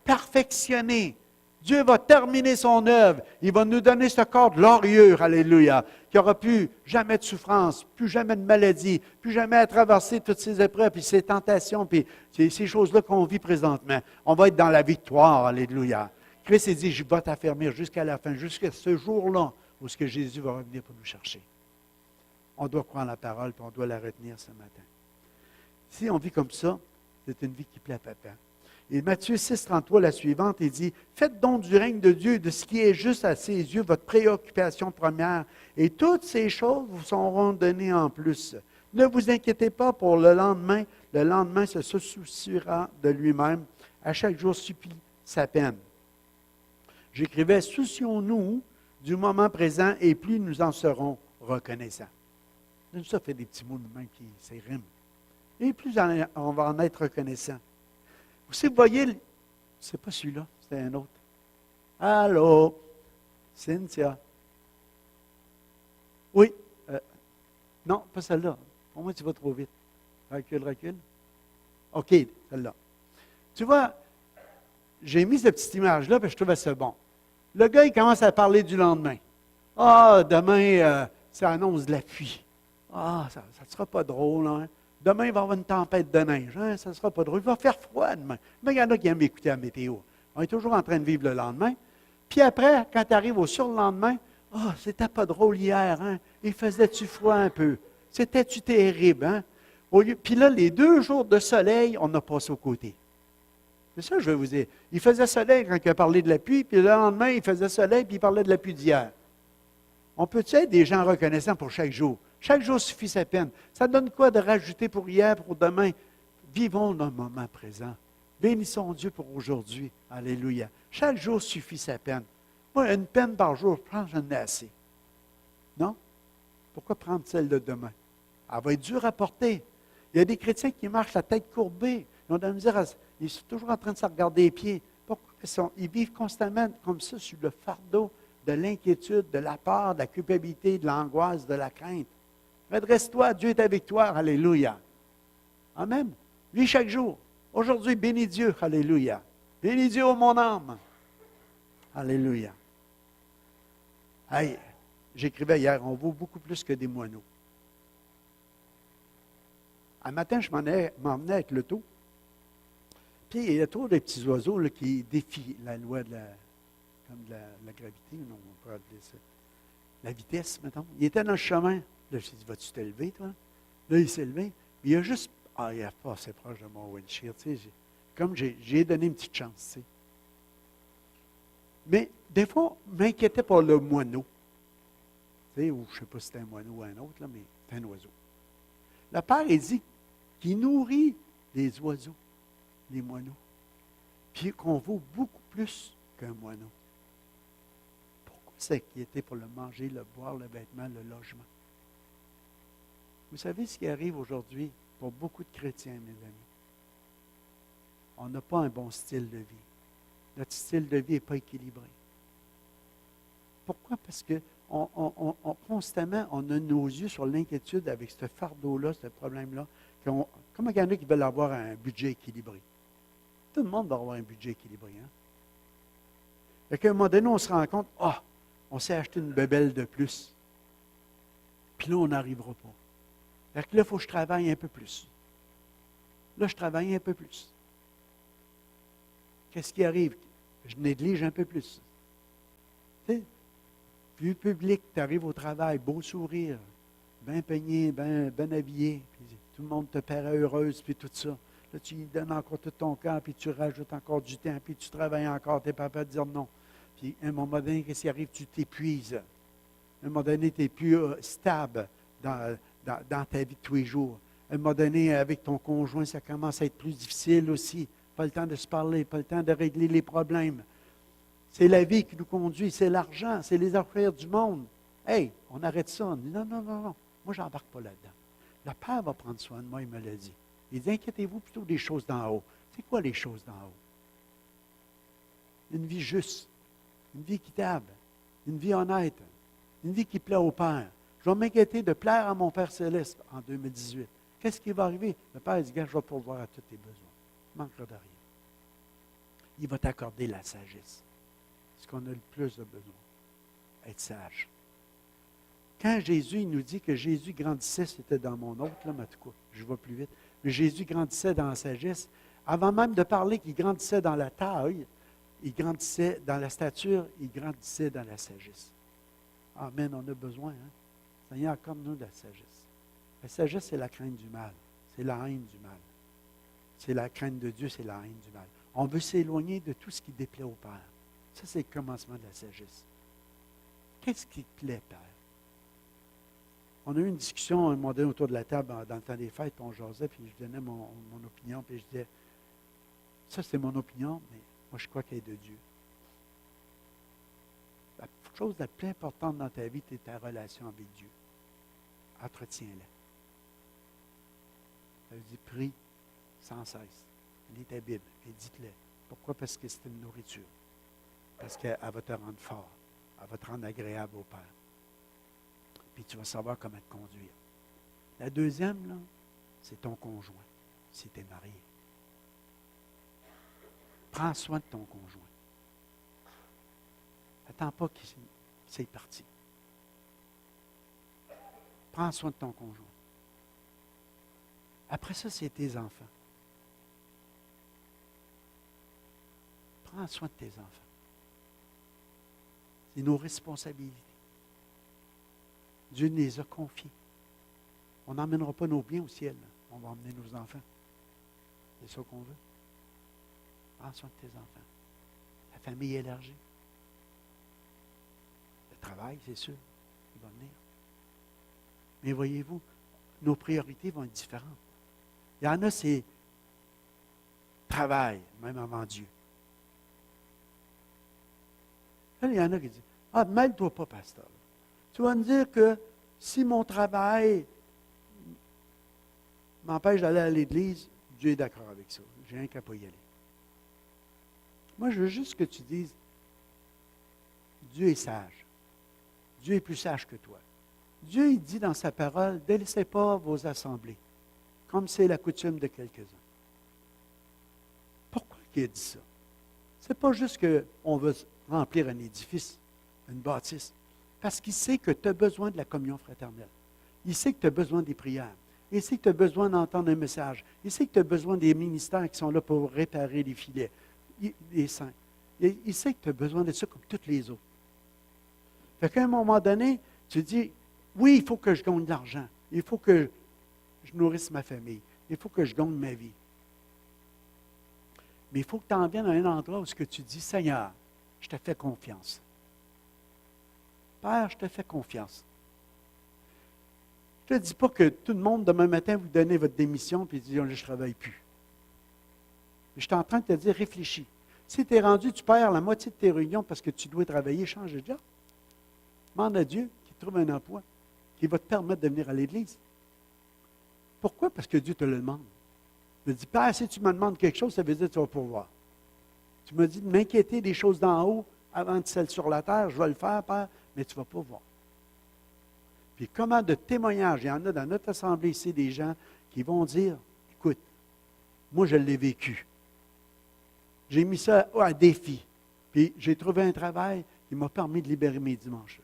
perfectionnés. Dieu va terminer son œuvre. Il va nous donner ce corps glorieux, alléluia, qui n'aura plus jamais de souffrance, plus jamais de maladie, plus jamais à traverser toutes ces épreuves, puis ces tentations, puis ces choses-là qu'on vit présentement. On va être dans la victoire, alléluia. Christ a dit, je vais t'affermir jusqu'à la fin, jusqu'à ce jour-là où ce que Jésus va revenir pour nous chercher. On doit prendre la parole, puis on doit la retenir ce matin. Si on vit comme ça, c'est une vie qui plaît à Papa. Et Matthieu 6, 33, la suivante, il dit, « Faites donc du règne de Dieu, de ce qui est juste à ses yeux, votre préoccupation première, et toutes ces choses vous seront données en plus. Ne vous inquiétez pas pour le lendemain se souciera de lui-même. À chaque jour suffit sa peine. » J'écrivais, « Soucions-nous du moment présent, et plus nous en serons reconnaissants. » Ça fait des petits mots de même qui s'ériment. Et plus on va en être reconnaissant. Vous voyez, c'est pas celui-là, c'est un autre. Allô, Cynthia. Oui, non, pas celle-là. Pour moi, tu vas trop vite. Recule. OK, celle-là. Tu vois, j'ai mis cette petite image-là, parce que je trouvais ça bon. Le gars, il commence à parler du lendemain. Ah, demain, ça annonce de la pluie. Ah, ça ne sera pas drôle, hein? Demain, il va y avoir une tempête de neige. Hein? Ça ne sera pas drôle. Il va faire froid demain. Mais il y en a qui aiment écouter la météo. On est toujours en train de vivre le lendemain. Puis après, quand tu arrives au surlendemain, ah, c'était pas drôle hier. Hein? Il faisait-tu froid un peu? C'était-tu terrible? Hein? Puis là, les 2 jours de soleil, on a passé au côté. C'est ça que je vais vous dire. Il faisait soleil quand il a parlé de la pluie, puis le lendemain, il faisait soleil, puis il parlait de la pluie d'hier. On peut-tu être des gens reconnaissants pour chaque jour? Chaque jour suffit sa peine. Ça donne quoi de rajouter pour hier, pour demain? Vivons le moment présent. Bénissons Dieu pour aujourd'hui. Alléluia. Chaque jour suffit sa peine. Moi, une peine par jour, j'en ai assez. Non? Pourquoi prendre celle de demain? Elle va être dure à porter. Il y a des chrétiens qui marchent la tête courbée. Ils ont de la misère ils sont toujours en train de se regarder les pieds. Pourquoi ils vivent constamment comme ça sur le fardeau de l'inquiétude, de la peur, de la culpabilité, de l'angoisse, de la crainte? Redresse-toi, Dieu est avec toi, alléluia. Amen. Vis chaque jour. Aujourd'hui, bénis Dieu, alléluia. Bénis Dieu, ô mon âme. Alléluia. Hey, j'écrivais hier, on vaut beaucoup plus que des moineaux. Un matin, je m'emmenais avec l'auto. Puis il y a trop de petits oiseaux là, qui défient la loi de la gravité, non, on peut appeler ça. La vitesse, mettons. Il était dans le chemin. Là, je lui ai dit, vas-tu t'élever, toi? Là, il s'est levé. Puis il a juste, il a pas assez proche de mon windshield. Tu sais, comme j'ai donné une petite chance. Tu sais. Mais des fois, je m'inquiétais pour le moineau. Tu sais, ou je ne sais pas si c'était un moineau ou un autre, là, mais c'est un oiseau. Le Père, il dit qu'il nourrit les oiseaux, les moineaux. Puis qu'on vaut beaucoup plus qu'un moineau. Pourquoi s'inquiéter pour le manger, le boire, le vêtement, le logement? Vous savez ce qui arrive aujourd'hui pour beaucoup de chrétiens, mes amis? On n'a pas un bon style de vie. Notre style de vie n'est pas équilibré. Pourquoi? Parce que constamment, on a nos yeux sur l'inquiétude avec ce fardeau-là, ce problème-là. Comment il y en a qui veulent avoir un budget équilibré? Tout le monde va avoir un budget équilibré. Hein? Fait qu'à un moment donné, on se rend compte, on s'est acheté une bébelle de plus. Puis là, on n'arrivera pas. Fait que là, il faut que je travaille un peu plus. Là, je travaille un peu plus. Qu'est-ce qui arrive? je néglige un peu plus. Tu sais, vue publique, tu arrives au travail, beau sourire, bien peigné, bien habillé, puis tout le monde te paraît heureuse, puis tout ça. Là, tu lui donnes encore tout ton cœur, puis tu rajoutes encore du temps, puis tu travailles encore, tu n'es pas capable de dire non. Puis, à un moment donné, qu'est-ce qui arrive? Tu t'épuises. À un moment donné, tu n'es plus stable dans ta vie de tous les jours. À un moment donné, avec ton conjoint, ça commence à être plus difficile aussi. Pas le temps de se parler, pas le temps de régler les problèmes. C'est la vie qui nous conduit, c'est l'argent, c'est les affaires du monde. Hey, on arrête ça. On dit non. Moi, je n'embarque pas là-dedans. Le Père va prendre soin de moi, il me l'a dit. Il dit, inquiétez-vous plutôt des choses d'en haut. C'est quoi les choses d'en haut? Une vie juste, une vie équitable, une vie honnête, une vie qui plaît au Père. Je vais m'inquiéter de plaire à mon Père Céleste en 2018. Qu'est-ce qui va arriver? Le Père dit, gars, je vais pourvoir à tous tes besoins. Il ne manquera de rien. Il va t'accorder la sagesse. Ce qu'on a le plus de besoin. Être sage. Quand Jésus il nous dit que Jésus grandissait, c'était dans mon autre, là, mais en tout cas, je vais plus vite. Mais Jésus grandissait dans la sagesse. Avant même de parler qu'il grandissait dans la taille, il grandissait dans la stature, il grandissait dans la sagesse. Amen, on a besoin. Hein? Seigneur, accorde-nous de la sagesse. La sagesse, c'est la crainte du mal. C'est la haine du mal. C'est la crainte de Dieu, c'est la haine du mal. On veut s'éloigner de tout ce qui déplaît au Père. Ça, c'est le commencement de la sagesse. Qu'est-ce qui te plaît, Père? On a eu une discussion un moment donné autour de la table dans le temps des fêtes, puis on jasait, puis je donnais mon opinion, puis je disais, ça c'est mon opinion, mais moi je crois qu'elle est de Dieu. La chose la plus importante dans ta vie, c'est ta relation avec Dieu. Entretiens-la. Ça veut dire, prie sans cesse. Lis ta Bible et dites-le. Pourquoi? Parce que c'est une nourriture. Parce qu'elle va te rendre fort. Elle va te rendre agréable au Père. Puis tu vas savoir comment te conduire. La deuxième, là, c'est ton conjoint, si tu es marié. Prends soin de ton conjoint. Attends pas qu'il c'est parti. Prends soin de ton conjoint. Après ça, c'est tes enfants. Prends soin de tes enfants. C'est nos responsabilités. Dieu nous les a confiés. On n'emmènera pas nos biens au ciel. On va emmener nos enfants. C'est ça qu'on veut. Prends soin de tes enfants. La famille élargie. Le travail, c'est sûr, il va venir. Mais voyez-vous, nos priorités vont être différentes. Il y en a, c'est travail, même avant Dieu. Là, il y en a qui disent, ah, mêle-toi pas, pasteur. Tu vas me dire que si mon travail m'empêche d'aller à l'église, Dieu est d'accord avec ça. J'ai rien qu'à pas y aller. Moi, je veux juste que tu dises, Dieu est sage. Dieu est plus sage que toi. Dieu, il dit dans sa parole, ne délaissez pas vos assemblées, comme c'est la coutume de quelques-uns. Pourquoi il a dit ça? Ce n'est pas juste qu'on veut remplir un édifice, une bâtisse. Parce qu'il sait que tu as besoin de la communion fraternelle. Il sait que tu as besoin des prières. Il sait que tu as besoin d'entendre un message. Il sait que tu as besoin des ministères qui sont là pour réparer les filets, les saints. Il sait que tu as besoin de ça comme toutes les autres. Fait qu'à un moment donné, tu dis, oui, il faut que je gagne de l'argent. Il faut que je nourrisse ma famille. Il faut que je gagne ma vie. Mais il faut que tu en viennes à un endroit où tu dis, Seigneur, je te fais confiance. Père, je te fais confiance. Je ne te dis pas que tout le monde, demain matin, vous donnez votre démission et dit, je ne travaille plus. Mais je suis en train de te dire, réfléchis. Si tu es rendu, tu perds la moitié de tes réunions parce que tu dois travailler, change de job. Demande à Dieu qu'il trouve un emploi qui va te permettre de venir à l'Église. Pourquoi? Parce que Dieu te le demande. Il me dit, Père, si tu me demandes quelque chose, ça veut dire que tu vas pouvoir. Tu m'as dit de m'inquiéter des choses d'en haut avant de celles sur la terre. Je vais le faire, Père, mais tu ne vas pas voir. Puis comment de témoignages, il y en a dans notre assemblée ici des gens qui vont dire, écoute, moi je l'ai vécu. J'ai mis ça à défi. Puis j'ai trouvé un travail qui m'a permis de libérer mes dimanches.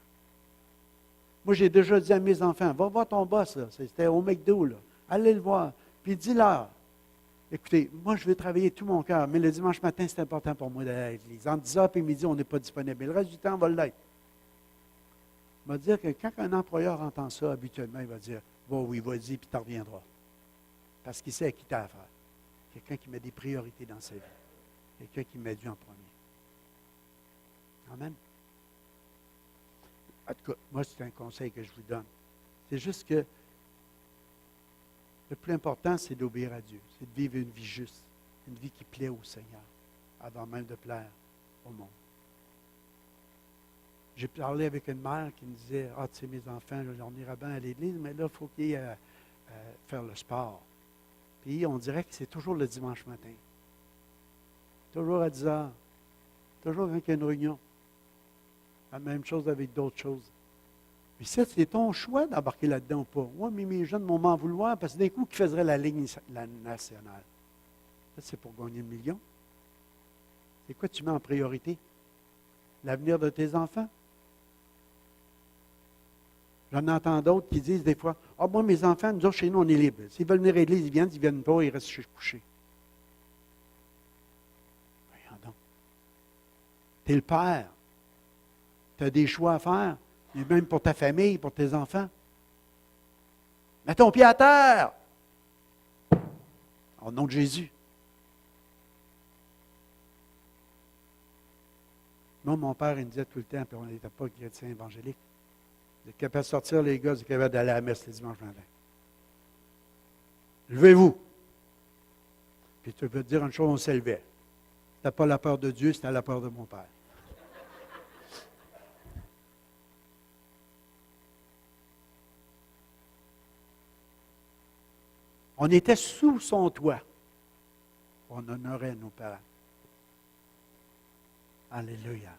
Moi j'ai déjà dit à mes enfants, va voir ton boss, là. C'était au McDo, là. Allez le voir. Puis dis-leur, Écoutez, moi, je veux travailler tout mon cœur, mais le dimanche matin, c'est important pour moi d'aller à l'église. Entre 10h et midi, on n'est pas disponible. Mais le reste du temps, on va l'être. Il va dire que quand un employeur entend ça, habituellement, il va dire, « Oui, vas-y, puis tu reviendras. » Parce qu'il sait à qui tu as affaire. Quelqu'un qui met des priorités dans sa vie. Quelqu'un qui met Dieu en premier. Amen. En tout cas, moi, c'est un conseil que je vous donne. C'est juste que le plus important, c'est d'obéir à Dieu. C'est de vivre une vie juste, une vie qui plaît au Seigneur, avant même de plaire au monde. J'ai parlé avec une mère qui me disait, « Ah, tu sais, mes enfants, on ira bien à l'église, mais là, il faut qu'ils aient faire le sport. » Puis, on dirait que c'est toujours le dimanche matin. Toujours à 10 heures. Toujours quand il y a une réunion. La même chose avec d'autres choses. Puis ça, c'est ton choix d'embarquer là-dedans ou pas. Oui, mais mes jeunes vont m'en vouloir parce que d'un coup, qui faisaient la ligne nationale? Ça, c'est pour gagner 1 million. C'est quoi tu mets en priorité? L'avenir de tes enfants? J'en entends d'autres qui disent des fois, « Ah, moi, mes enfants, nous autres, chez nous, on est libres. S'ils veulent venir à l'église, ils viennent. S'ils ne viennent pas, ils restent chez couchés. » Voyons donc. Tu es le père. Tu as des choix à faire. Et même pour ta famille, pour tes enfants. Mets ton pied à terre. Au nom de Jésus. Moi, mon père, il me disait tout le temps, puis on n'était pas chrétien évangélique. Vous êtes capable de sortir, les gars, vous êtes capable d'aller à la messe le dimanche matin. Levez-vous. Puis tu peux te dire une chose, on s'élevait. C'était pas la peur de Dieu, c'était la peur de mon père. On était sous son toit. On honorait nos parents. Alléluia.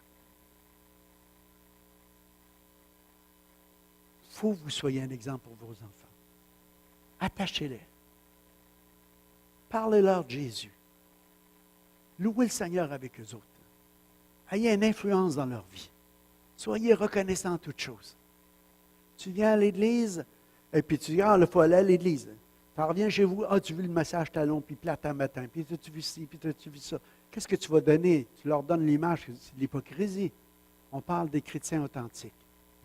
Il faut que vous soyez un exemple pour vos enfants. Attachez-les. Parlez-leur de Jésus. Louez le Seigneur avec eux autres. Ayez une influence dans leur vie. Soyez reconnaissants en toutes choses. Tu viens à l'église, et puis tu dis, ah, il faut aller à l'église. Tu reviens chez vous, ah, tu veux le massage talon, puis plate à matin, puis tu vu ci, puis tu vu ça. Qu'est-ce que tu vas donner? Tu leur donnes l'image, c'est de l'hypocrisie. On parle des chrétiens authentiques,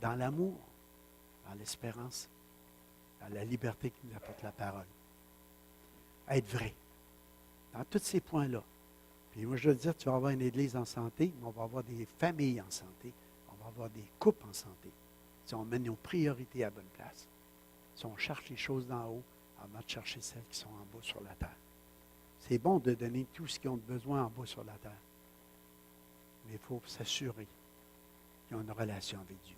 dans l'amour, dans l'espérance, dans la liberté qui nous apporte la parole. Être vrai, dans tous ces points-là. Puis moi, je veux dire, tu vas avoir une église en santé, mais on va avoir des familles en santé, on va avoir des couples en santé. Si on met nos priorités à la bonne place, si on cherche les choses d'en haut, avant de chercher celles qui sont en bas sur la terre. C'est bon de donner tout ce qu'ils ont besoin en bas sur la terre. Mais il faut s'assurer qu'ils ont une relation avec Dieu,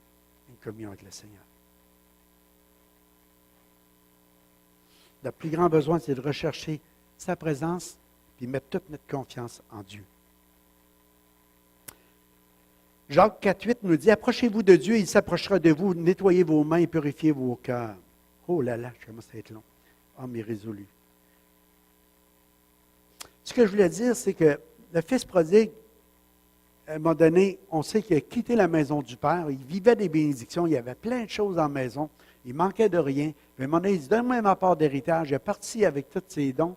une communion avec le Seigneur. Le plus grand besoin, c'est de rechercher sa présence et mettre toute notre confiance en Dieu. Jacques 4,8 nous dit, « Approchez-vous de Dieu, il s'approchera de vous, nettoyez vos mains et purifiez vos cœurs. » Oh là là, je commence à être long. Ah, mais résolu. Ce que je voulais dire, c'est que le fils prodigue, à un moment donné, on sait qu'il a quitté la maison du père, il vivait des bénédictions, il y avait plein de choses en maison, il manquait de rien. Puis à un moment donné, il dit, donne-moi ma part d'héritage. Il est parti avec tous ses dons,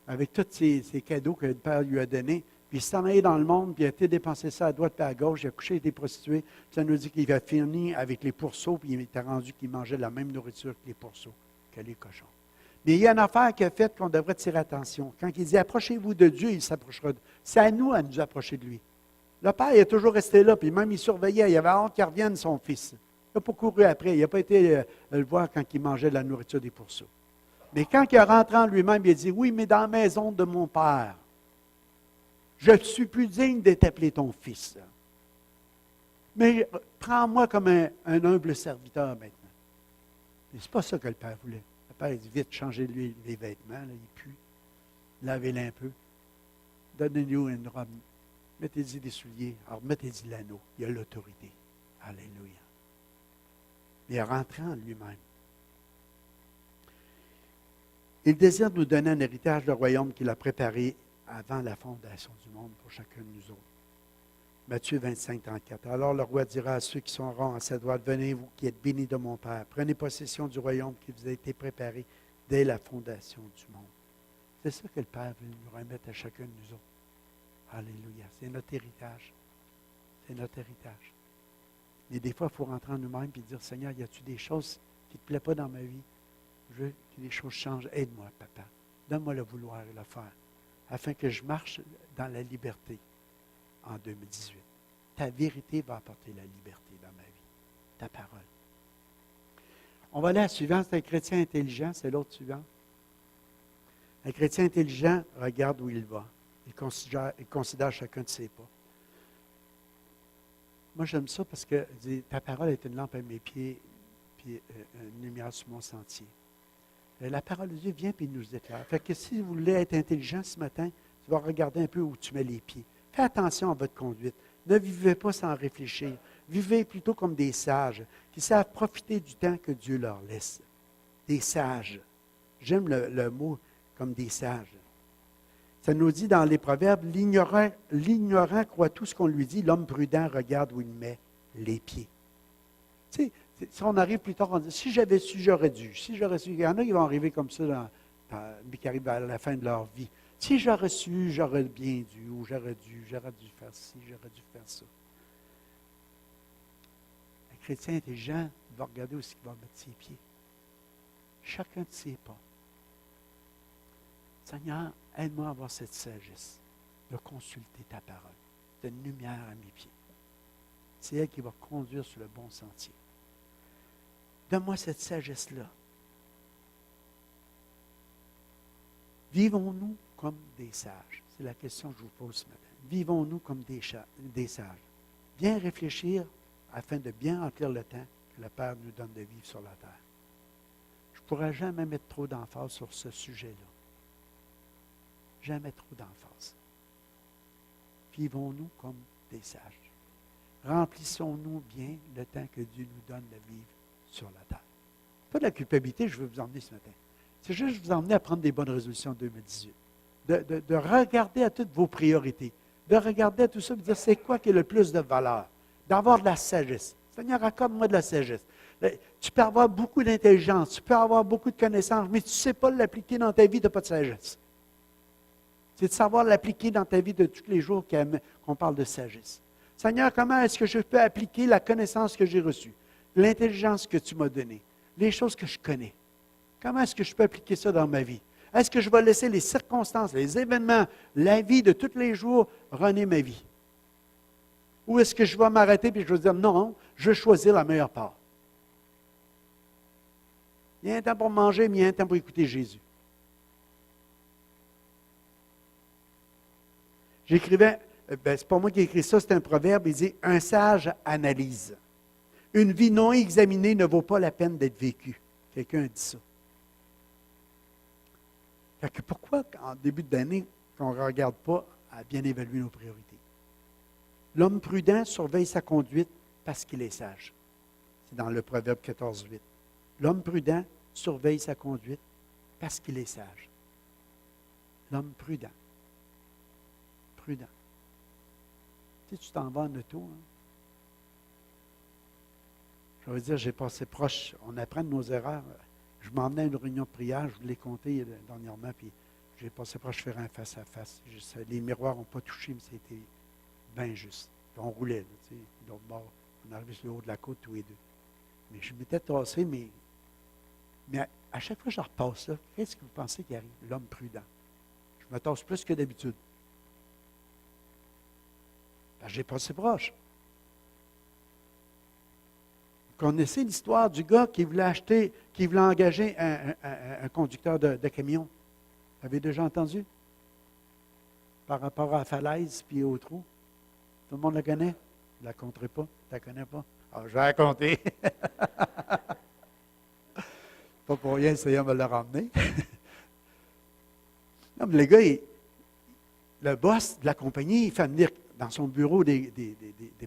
avec tous ses cadeaux que le père lui a donnés. Puis il s'en allé dans le monde, puis il a été dépensé ça à droite et à gauche. Il a couché avec des prostituées. Puis ça nous dit qu'il a fini avec les pourceaux, puis il était rendu qu'il mangeait la même nourriture que les pourceaux, que les cochons. Mais il y a une affaire qui a fait qu'on devrait tirer attention. Quand il dit, approchez-vous de Dieu, il s'approchera de... C'est à nous approcher de lui. Le père, il est toujours resté là, puis même il surveillait. Il avait hâte qu'il revienne, son fils. Il n'a pas couru après. Il n'a pas été le voir quand il mangeait de la nourriture des pourceaux. Mais quand il est rentré en lui-même, il a dit, oui, mais dans la maison de mon père, je ne suis plus digne d'être appelé ton fils. Mais prends-moi comme un humble serviteur maintenant. Mais ce n'est pas ça que le père voulait. Le père, il dit, vite, changez-lui les vêtements, là, il pue. Lavez-le un peu. Donnez-nous une robe. Mettez-y des souliers. Alors, mettez-y l'anneau. Il a l'autorité. Alléluia. Il est rentré en lui-même. Il désire nous donner un héritage de royaume qu'il a préparé avant la fondation du monde pour chacun de nous autres. Matthieu 25, 34. Alors le roi dira à ceux qui sont ronds à sa droite, venez vous qui êtes bénis de mon Père, prenez possession du royaume qui vous a été préparé dès la fondation du monde. C'est ça que le Père veut nous remettre à chacun de nous autres. Alléluia. C'est notre héritage. C'est notre héritage. Et des fois, il faut rentrer en nous-mêmes et dire, Seigneur, y a-tu des choses qui ne te plaisent pas dans ma vie? Je veux que les choses changent. Aide-moi, Papa. Donne-moi le vouloir et le faire, afin que je marche dans la liberté en 2018. Ta vérité va apporter la liberté dans ma vie. Ta parole. On va aller à la suivante. C'est un chrétien intelligent. C'est l'autre suivant. Un chrétien intelligent regarde où il va. Il considère chacun de ses pas. Moi, j'aime ça parce que ta parole est une lampe à mes pieds puis une lumière sur mon sentier. La parole de Dieu vient et nous éclaire. Fait que si vous voulez être intelligent ce matin, tu vas regarder un peu où tu mets les pieds. Fais attention à votre conduite. Ne vivez pas sans réfléchir. Vivez plutôt comme des sages qui savent profiter du temps que Dieu leur laisse. Des sages. J'aime le mot comme des sages. Ça nous dit dans les Proverbes, l'ignorant croit tout ce qu'on lui dit, l'homme prudent regarde où il met les pieds. Tu sais, si on arrive plus tard, on dit, si j'avais su, j'aurais dû. Si j'aurais su, il y en a qui vont arriver comme ça, qui arrivent à la fin de leur vie. Si j'aurais su, j'aurais bien dû, ou j'aurais dû faire ci, j'aurais dû faire ça. Un chrétien intelligent va regarder où il va mettre ses pieds. Chacun de ses pas. Seigneur, aide-moi à avoir cette sagesse de consulter ta parole. C'est une lumière à mes pieds. C'est elle qui va conduire sur le bon sentier. Donne-moi cette sagesse-là. Vivons-nous comme des sages? C'est la question que je vous pose ce matin. Vivons-nous comme des sages? Bien réfléchir afin de bien remplir le temps que le Père nous donne de vivre sur la terre. Je ne pourrais jamais mettre trop d'emphase sur ce sujet-là. Jamais trop d'emphase. Vivons-nous comme des sages. Remplissons-nous bien le temps que Dieu nous donne de vivre sur la terre. Pas de la culpabilité, je veux vous emmener ce matin. C'est juste vous emmener à prendre des bonnes résolutions en 2018. De regarder à toutes vos priorités. De regarder à tout ça et de dire c'est quoi qui a le plus de valeur. D'avoir de la sagesse. Seigneur, accorde-moi de la sagesse. Tu peux avoir beaucoup d'intelligence, tu peux avoir beaucoup de connaissances, mais tu ne sais pas l'appliquer dans ta vie, tu n'as pas de sagesse. C'est de savoir l'appliquer dans ta vie de tous les jours qu'on parle de sagesse. Seigneur, comment est-ce que je peux appliquer la connaissance que j'ai reçue, l'intelligence que tu m'as donnée, les choses que je connais? Comment est-ce que je peux appliquer ça dans ma vie? Est-ce que je vais laisser les circonstances, les événements, la vie de tous les jours runner ma vie? Ou est-ce que je vais m'arrêter et je vais dire non, je vais choisir la meilleure part? Il y a un temps pour manger, mais il y a un temps pour écouter Jésus. J'écrivais, c'est pas moi qui ai écrit ça, c'est un proverbe, il dit « Un sage analyse. Une vie non examinée ne vaut pas la peine d'être vécue. » Quelqu'un a dit ça. Fait que pourquoi, en début d'année, qu'on ne regarde pas à bien évaluer nos priorités? L'homme prudent surveille sa conduite parce qu'il est sage. C'est dans le Proverbe 14:8. L'homme prudent surveille sa conduite parce qu'il est sage. L'homme prudent. Prudent. Tu sais, tu t'en vas en auto. Hein? Je veux dire, j'ai passé proche. On apprend de nos erreurs. Je m'emmenais à une réunion de prière, je vous l'ai compté dernièrement, puis j'ai passé proche de faire un face-à-face. Les miroirs n'ont pas touché, mais c'était bien juste. Puis on roulait, là, tu sais, de l'autre bord. On arrivait sur le haut de la côte tous les deux. Mais je m'étais tassé, mais à chaque fois que je repasse là, qu'est-ce que vous pensez qui arrive? L'homme prudent. Je me tasse plus que d'habitude. Parce que j'ai passé proche. Vous connaissez l'histoire du gars qui voulait engager un conducteur de camion. Vous avez déjà entendu? Par rapport à la falaise puis au trou. Tout le monde la connaît? Je ne la compterai pas. Tu ne la connais pas? Ah, je vais la compter. Pas pour rien, le Seigneur me l'a ramené. Non, mais le gars, le boss de la compagnie, il fait venir dans son bureau des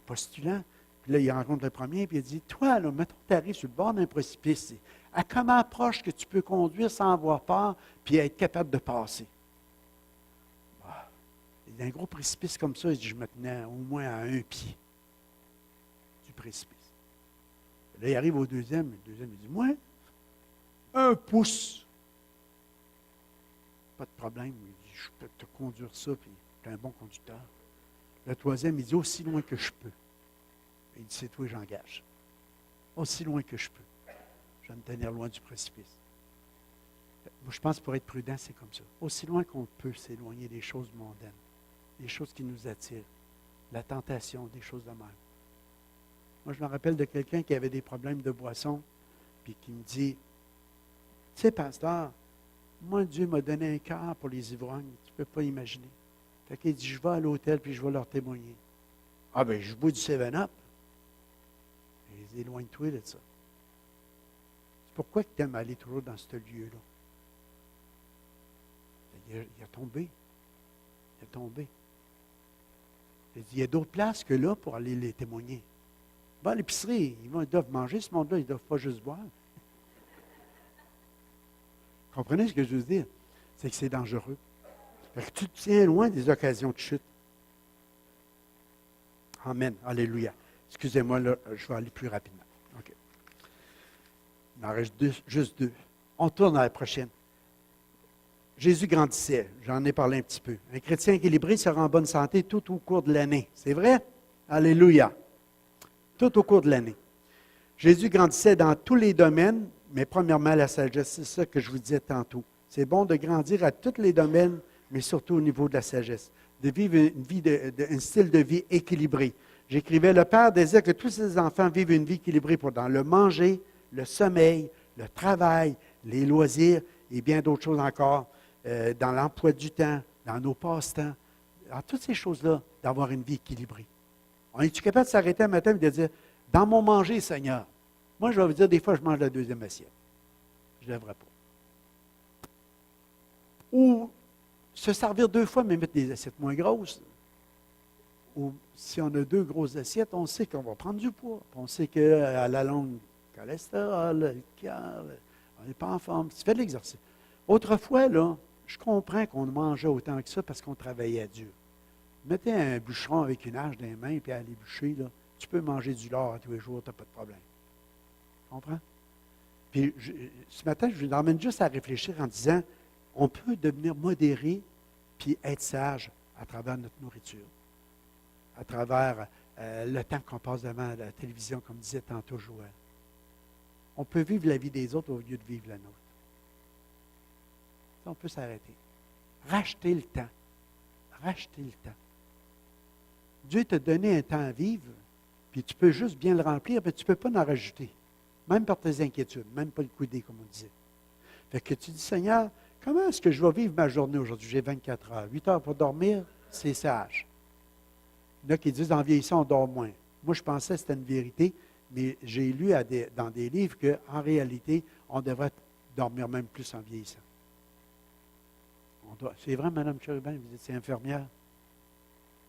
postulants. Puis là, il rencontre le premier, puis il dit, toi, là, mettons que tu arrives sur le bord d'un précipice, à comment proche que tu peux conduire sans avoir peur, puis être capable de passer? Il y a un gros précipice comme ça, il dit, je me tenais au moins à un pied du précipice. Là, il arrive au deuxième, il dit, moi, 1 pouce. pas de problème. Il dit, je peux te conduire ça, puis tu es un bon conducteur. Le troisième, il dit, aussi loin que je peux. Il dit, c'est toi, j'engage. Aussi loin que je peux. Je vais me tenir loin du précipice. Moi, je pense que pour être prudent, c'est comme ça. Aussi loin qu'on peut s'éloigner des choses mondaines, des choses qui nous attirent, la tentation, des choses de même. Moi, je me rappelle de quelqu'un qui avait des problèmes de boisson, puis qui me dit, tu sais, pasteur, moi, Dieu m'a donné un cœur pour les ivrognes, tu ne peux pas imaginer. Fait qu'il dit, je vais à l'hôtel, puis je vais leur témoigner. Ah ben, je bois du 7-Up. Il dit, éloigne-toi de ça. C'est pourquoi tu aimes aller toujours dans ce lieu-là? Il a tombé. Il a tombé. Il dit, il y a d'autres places que là pour aller les témoigner. Va à l'épicerie, ils doivent manger, ce monde-là, ils ne doivent pas juste boire. Comprenez ce que je veux dire? C'est que c'est dangereux. Fait que tu te tiens loin des occasions de chute. Amen. Alléluia. Excusez-moi, là, je vais aller plus rapidement. OK. Il en reste juste deux. On tourne à la prochaine. Jésus grandissait. J'en ai parlé un petit peu. Un chrétien équilibré sera en bonne santé tout au cours de l'année. C'est vrai? Alléluia. Tout au cours de l'année. Jésus grandissait dans tous les domaines, mais premièrement, la sagesse. C'est ça que je vous disais tantôt. C'est bon de grandir à tous les domaines, mais surtout au niveau de la sagesse. De vivre une vie un style de vie équilibré. J'écrivais, le Père désire que tous ses enfants vivent une vie équilibrée dans le manger, le sommeil, le travail, les loisirs et bien d'autres choses encore, dans l'emploi du temps, dans nos passe-temps, dans toutes ces choses-là, d'avoir une vie équilibrée. On est-tu capable de s'arrêter un matin et de dire, dans mon manger, Seigneur, moi je vais vous dire, des fois je mange la deuxième assiette. Je ne devrais pas. Ou se servir 2 fois, mais mettre des assiettes moins grosses. Ou si on a 2 grosses assiettes, on sait qu'on va prendre du poids. On sait qu'à la longue, le cholestérol, le cœur, on n'est pas en forme. Tu fais de l'exercice. Autrefois, là, je comprends qu'on mangeait autant que ça parce qu'on travaillait dur. Mettez un bûcheron avec une hache dans les mains et aller bûcher, là, tu peux manger du lard tous les jours, tu n'as pas de problème. Tu comprends? Puis ce matin, je vous emmène juste à réfléchir en disant, on peut devenir modéré puis être sage à travers notre nourriture, à travers le temps qu'on passe devant la télévision, comme disait tantôt Joël. On peut vivre la vie des autres au lieu de vivre la nôtre. On peut s'arrêter. Racheter le temps. Racheter le temps. Dieu t'a donné un temps à vivre, puis tu peux juste bien le remplir, mais tu ne peux pas en rajouter. Même par tes inquiétudes, même pas le couder, comme on disait. Fait que tu dis, Seigneur, comment est-ce que je vais vivre ma journée aujourd'hui? J'ai 24 heures. 8 heures pour dormir, c'est sage. Il y en a qui disent, en vieillissant, on dort moins. Moi, je pensais que c'était une vérité, mais j'ai lu dans des livres qu'en réalité, on devrait dormir même plus en vieillissant. C'est vrai, Mme Chérubin, vous êtes infirmière.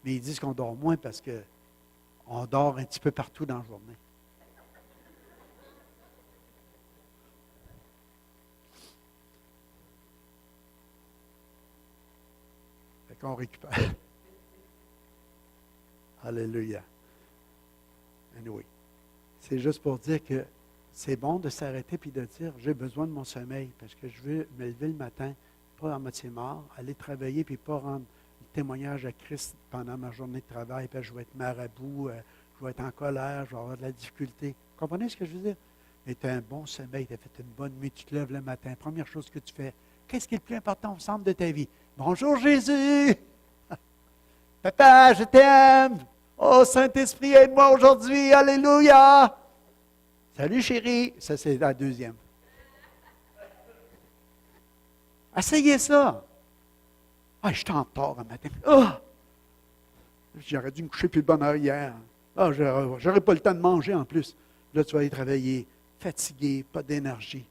Mais ils disent qu'on dort moins parce qu'on dort un petit peu partout dans la journée. Fait qu'on récupère. Alléluia. Anyway. C'est juste pour dire que c'est bon de s'arrêter et de dire, j'ai besoin de mon sommeil parce que je veux me lever le matin, pas à moitié mort, aller travailler puis pas rendre le témoignage à Christ pendant ma journée de travail, puis je vais être marabout, je vais être en colère, je vais avoir de la difficulté. Vous comprenez ce que je veux dire? Mais tu as un bon sommeil, tu as fait une bonne nuit, tu te lèves le matin, première chose que tu fais, qu'est-ce qui est le plus important au centre de ta vie? Bonjour Jésus! Papa, je t'aime! Oh Saint-Esprit, aide-moi aujourd'hui, alléluia! Salut chérie! Ça, c'est la deuxième. Essayez ça! Ah, je suis en retard un matin. Ah! J'aurais dû me coucher plus de bonne heure hier. Ah, j'aurais pas le temps de manger en plus. Là, tu vas aller travailler, fatigué, pas d'énergie.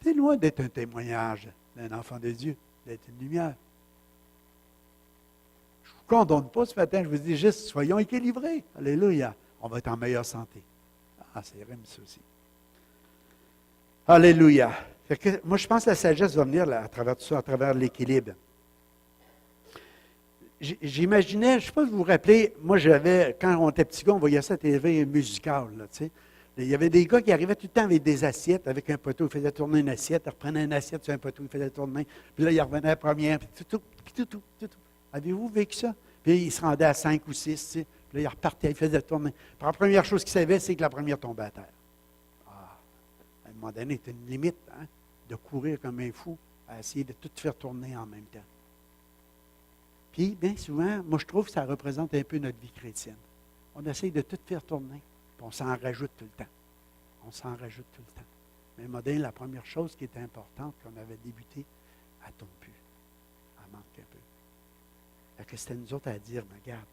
C'est loin d'être un témoignage d'un enfant de Dieu, d'être une lumière. Je ne vous condamne pas ce matin, je vous dis juste, soyons équilibrés. Alléluia. On va être en meilleure santé. Ah, c'est rime ça aussi. Alléluia. Fait que, moi, je pense que la sagesse va venir là, à travers tout ça, à travers l'équilibre. J'imaginais, je ne sais pas si vous vous rappelez, moi, quand on était petit gars, on voyait ça à la télé musicale, là, tu sais. Il y avait des gars qui arrivaient tout le temps avec des assiettes, avec un poteau. Ils faisaient tourner une assiette, ils reprenaient une assiette sur un poteau, ils faisaient tourner. Puis là, ils revenaient à la première, puis tout. Avez-vous vécu ça? Puis ils se rendaient à 5 ou 6, tu sais. Puis là, ils repartaient, ils faisaient tourner. Puis la première chose qu'ils savaient, c'est que la première tombait à terre. Ah, à un moment donné, c'est une limite, hein, de courir comme un fou à essayer de tout faire tourner en même temps. Puis, bien souvent, moi, je trouve que ça représente un peu notre vie chrétienne. On essaye de tout faire tourner, puis on s'en rajoute tout le temps. Mais à un moment donné, la première chose qui était importante, qu'on avait débuté, elle ne tombe plus. Elle manque un peu. Fait que c'était nous autres à dire, mais regarde,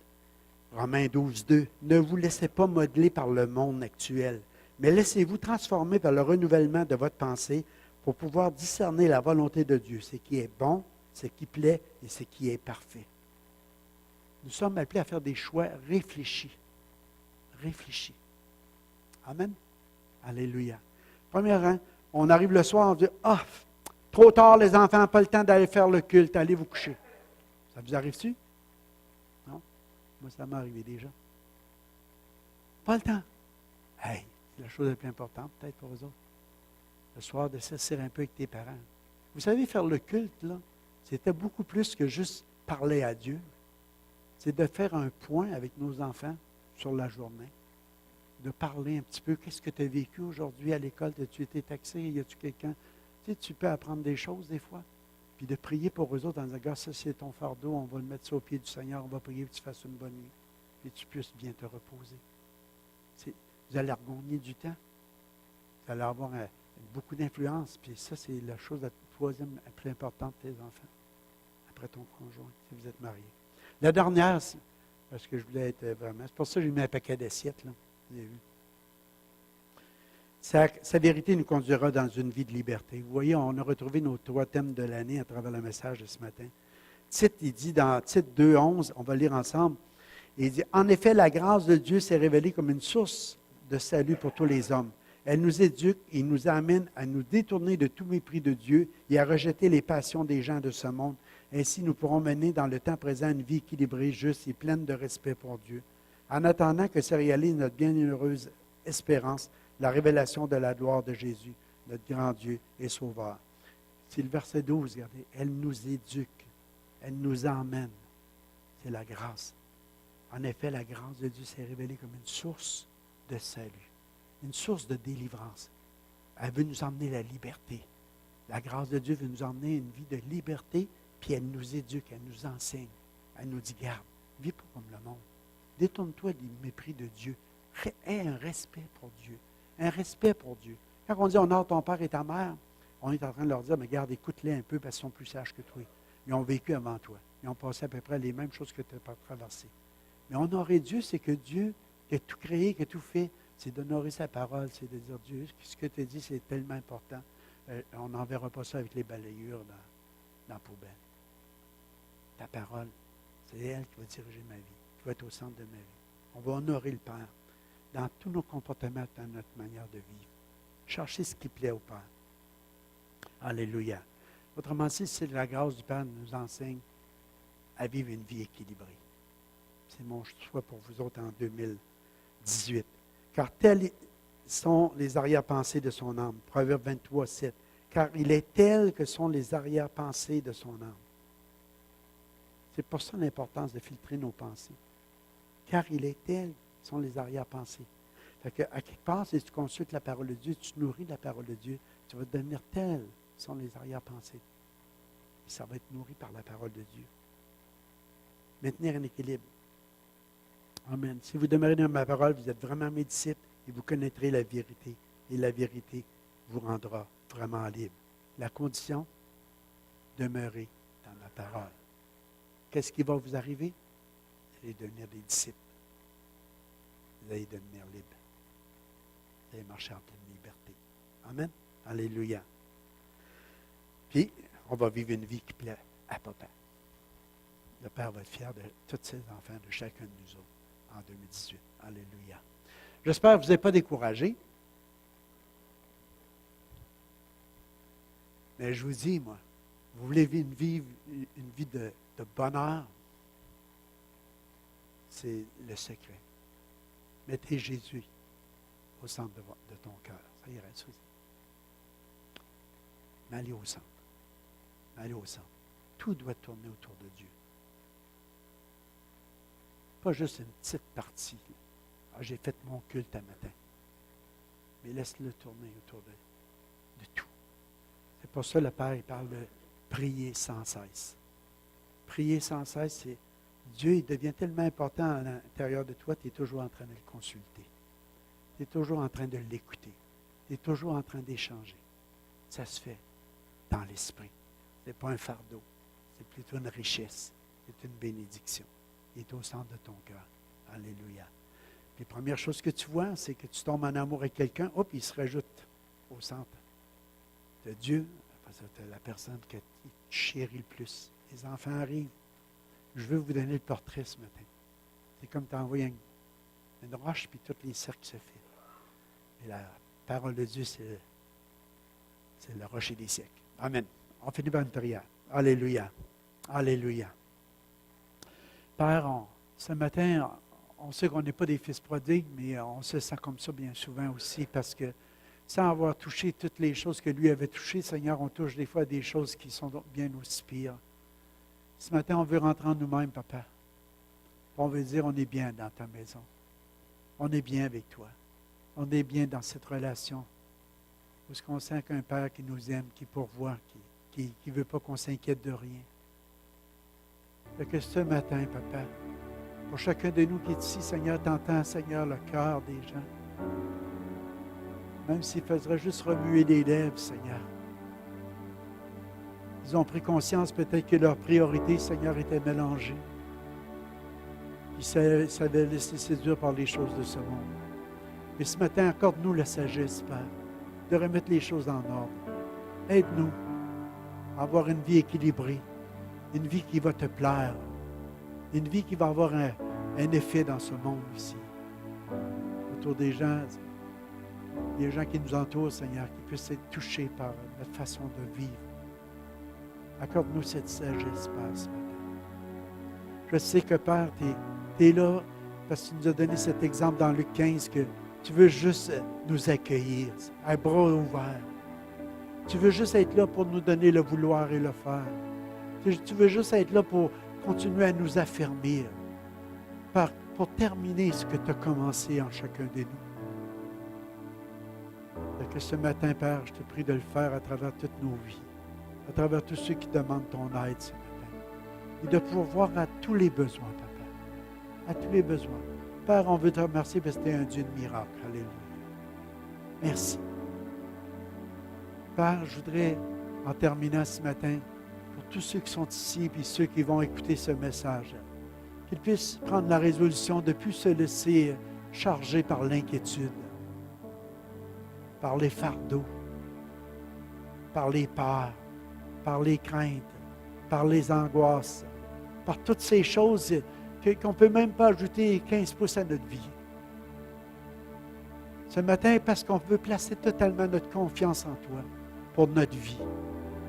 Romains 12, 2, ne vous laissez pas modeler par le monde actuel, mais laissez-vous transformer par le renouvellement de votre pensée pour pouvoir discerner la volonté de Dieu, ce qui est bon, ce qui plaît et ce qui est parfait. Nous sommes appelés à faire des choix réfléchis. Amen. Alléluia. Premièrement, on arrive le soir, on dit, ah, trop tard les enfants, pas le temps d'aller faire le culte, allez vous coucher. Ça vous arrive-tu? Non? Moi, ça m'est arrivé déjà. Pas le temps. Hey, c'est la chose la plus importante, peut-être pour vous autres. Le soir, de s'asseoir un peu avec tes parents. Vous savez, faire le culte, là, c'était beaucoup plus que juste parler à Dieu. C'est de faire un point avec nos enfants sur la journée. De parler un petit peu, qu'est-ce que tu as vécu aujourd'hui à l'école? As-tu été taxé? Y a-tu quelqu'un? Tu sais, tu peux apprendre des choses des fois. Puis de prier pour eux autres en disant, regarde, ça c'est ton fardeau, on va le mettre ça au pied du Seigneur, on va prier que tu fasses une bonne nuit. Puis tu puisses bien te reposer. Vous allez regagner du temps. Vous allez avoir beaucoup d'influence. Puis ça, c'est la chose la troisième la plus importante de tes enfants. Après ton conjoint, si vous êtes marié. La dernière, parce que je voulais être vraiment, c'est pour ça que j'ai mis un paquet d'assiettes, là. Vous avez vu. Sa vérité nous conduira dans une vie de liberté. Vous voyez, on a retrouvé nos 3 thèmes de l'année à travers le message de ce matin. Tite, il dit dans Tite 2,11, on va lire ensemble, il dit, en effet, la grâce de Dieu s'est révélée comme une source de salut pour tous les hommes. Elle nous éduque et nous amène à nous détourner de tout mépris de Dieu et à rejeter les passions des gens de ce monde. Ainsi, nous pourrons mener dans le temps présent une vie équilibrée, juste et pleine de respect pour Dieu. En attendant que se réalise notre bienheureuse espérance, la révélation de la gloire de Jésus, notre grand Dieu et Sauveur. C'est le verset 12, regardez. Elle nous éduque, elle nous emmène. C'est la grâce. En effet, la grâce de Dieu s'est révélée comme une source de salut, une source de délivrance. Elle veut nous emmener la liberté. La grâce de Dieu veut nous emmener une vie de liberté, puis elle nous éduque, elle nous enseigne. Elle nous dit, garde, vis pas comme le monde. Détourne-toi du mépris de Dieu. Aie un respect pour Dieu. Un respect pour Dieu. Quand on dit honore ton père et ta mère, on est en train de leur dire, mais garde, écoute-les un peu parce qu'ils sont plus sages que toi. Ils ont vécu avant toi. Ils ont passé à peu près les mêmes choses que tu as traversées. Mais honorer Dieu, c'est que Dieu, qui a tout créé, qui a tout fait, c'est d'honorer sa parole, c'est de dire, Dieu, ce que tu as dit, c'est tellement important. On n'enverra pas ça avec les balayures dans la poubelle. Ta parole, c'est elle qui va diriger ma vie, qui va être au centre de ma vie. On va honorer le Père dans tous nos comportements, dans notre manière de vivre. Chercher ce qui plaît au Père. Alléluia. Autrement dit, c'est la grâce du Père qui nous enseigne à vivre une vie équilibrée. C'est mon choix pour vous autres en 2018. Car telles sont les arrière-pensées de son âme. Proverbe 23, 7. Car il est tel que sont les arrière-pensées de son âme. C'est pour ça l'importance de filtrer nos pensées. Car il est tel que sont les arrière-pensées. Fait que, à quelque part, si tu consultes la parole de Dieu, tu te nourris de la parole de Dieu, tu vas devenir tel que sont les arrière-pensées. Et ça va être nourri par la parole de Dieu. Maintenir un équilibre. Amen. Si vous demeurez dans ma parole, vous êtes vraiment mes disciples et vous connaîtrez la vérité. Et la vérité vous rendra vraiment libre. La condition, demeurer dans ma parole. Qu'est-ce qui va vous arriver? Vous allez devenir des disciples. Vous allez devenir libres. Vous allez marcher en pleine liberté. Amen. Alléluia. Puis, on va vivre une vie qui plaît à Papa. Le Père va être fier de tous ses enfants, de chacun de nous autres, en 2018. Alléluia. J'espère que vous n'êtes pas découragés. Mais je vous dis, moi, vous voulez vivre une vie de bonheur, c'est le secret. Mettez Jésus au centre de ton cœur. Ça irait, Suzy. Mais allez au centre. Allez au centre. Tout doit tourner autour de Dieu. Pas juste une petite partie. Ah, j'ai fait mon culte un matin. Mais laisse-le tourner autour de tout. C'est pour ça le Père, il parle de prier sans cesse. Prier sans cesse, c'est Dieu, il devient tellement important à l'intérieur de toi, tu es toujours en train de le consulter. Tu es toujours en train de l'écouter. Tu es toujours en train d'échanger. Ça se fait dans l'esprit. Ce n'est pas un fardeau. C'est plutôt une richesse. C'est une bénédiction. Il est au centre de ton cœur. Alléluia. Puis la première chose que tu vois, c'est que tu tombes en amour avec quelqu'un, hop, il se rajoute au centre de Dieu. C'est la personne que tu chéris le plus. Les enfants arrivent. Je veux vous donner le portrait ce matin. C'est comme tu envoies une roche, puis tous les cercles se font. Et la parole de Dieu, c'est le rocher des siècles. Amen. On finit par une prière. Alléluia. Alléluia. Père, ce matin, on sait qu'on n'est pas des fils prodigues, mais on se sent comme ça bien souvent aussi, parce que sans avoir touché toutes les choses que lui avait touchées, Seigneur, on touche des fois à des choses qui sont bien aussi pires. Ce matin, on veut rentrer en nous-mêmes, Papa. On veut dire, on est bien dans ta maison. On est bien avec toi. On est bien dans cette relation. Parce qu'on sent qu'un Père qui nous aime, qui pourvoit, qui ne veut pas qu'on s'inquiète de rien. Fait que ce matin, Papa, pour chacun de nous qui est ici, Seigneur, t'entends, Seigneur, le cœur des gens. Même s'il faudrait juste remuer les lèvres, Seigneur. Ils ont pris conscience peut-être que leur priorité, Seigneur, était mélangée. Ils savaient laisser séduire par les choses de ce monde. Mais ce matin, accorde-nous la sagesse, Père, de remettre les choses en ordre. Aide-nous à avoir une vie équilibrée, une vie qui va te plaire, une vie qui va avoir un effet dans ce monde ici. Autour des gens, les gens qui nous entourent, Seigneur, qui puissent être touchés par notre façon de vivre. Accorde-nous cette sagesse, Père, ce matin. Je sais que, Père, tu es là parce que tu nous as donné cet exemple dans Luc 15 que tu veux juste nous accueillir à bras ouverts. Tu veux juste être là pour nous donner le vouloir et le faire. Tu veux juste être là pour continuer à nous affermir, pour terminer ce que tu as commencé en chacun de nous. Et que ce matin, Père, je te prie de le faire à travers toutes nos vies, à travers tous ceux qui demandent ton aide ce matin, et de pourvoir à tous les besoins, Papa, à tous les besoins. Père, on veut te remercier parce que tu es un Dieu de miracles. Alléluia. Merci. Père, je voudrais, en terminant ce matin, pour tous ceux qui sont ici et ceux qui vont écouter ce message, qu'ils puissent prendre la résolution de ne plus se laisser charger par l'inquiétude, par les fardeaux, par les peurs, par les craintes, par les angoisses, par toutes ces choses qu'on ne peut même pas ajouter 15 pouces à notre vie. Ce matin, parce qu'on veut placer totalement notre confiance en toi, pour notre vie,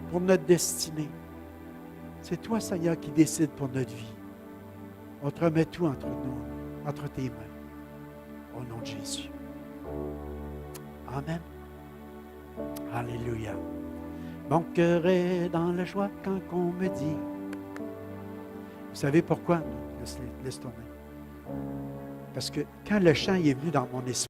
pour notre destinée. C'est toi, Seigneur, qui décide pour notre vie. On te remet tout entre nous, entre tes mains. Au nom de Jésus. Amen. Alléluia. Mon cœur est dans la joie quand on me dit. Vous savez pourquoi? Laisse tourner. Parce que quand le chant est venu dans mon esprit,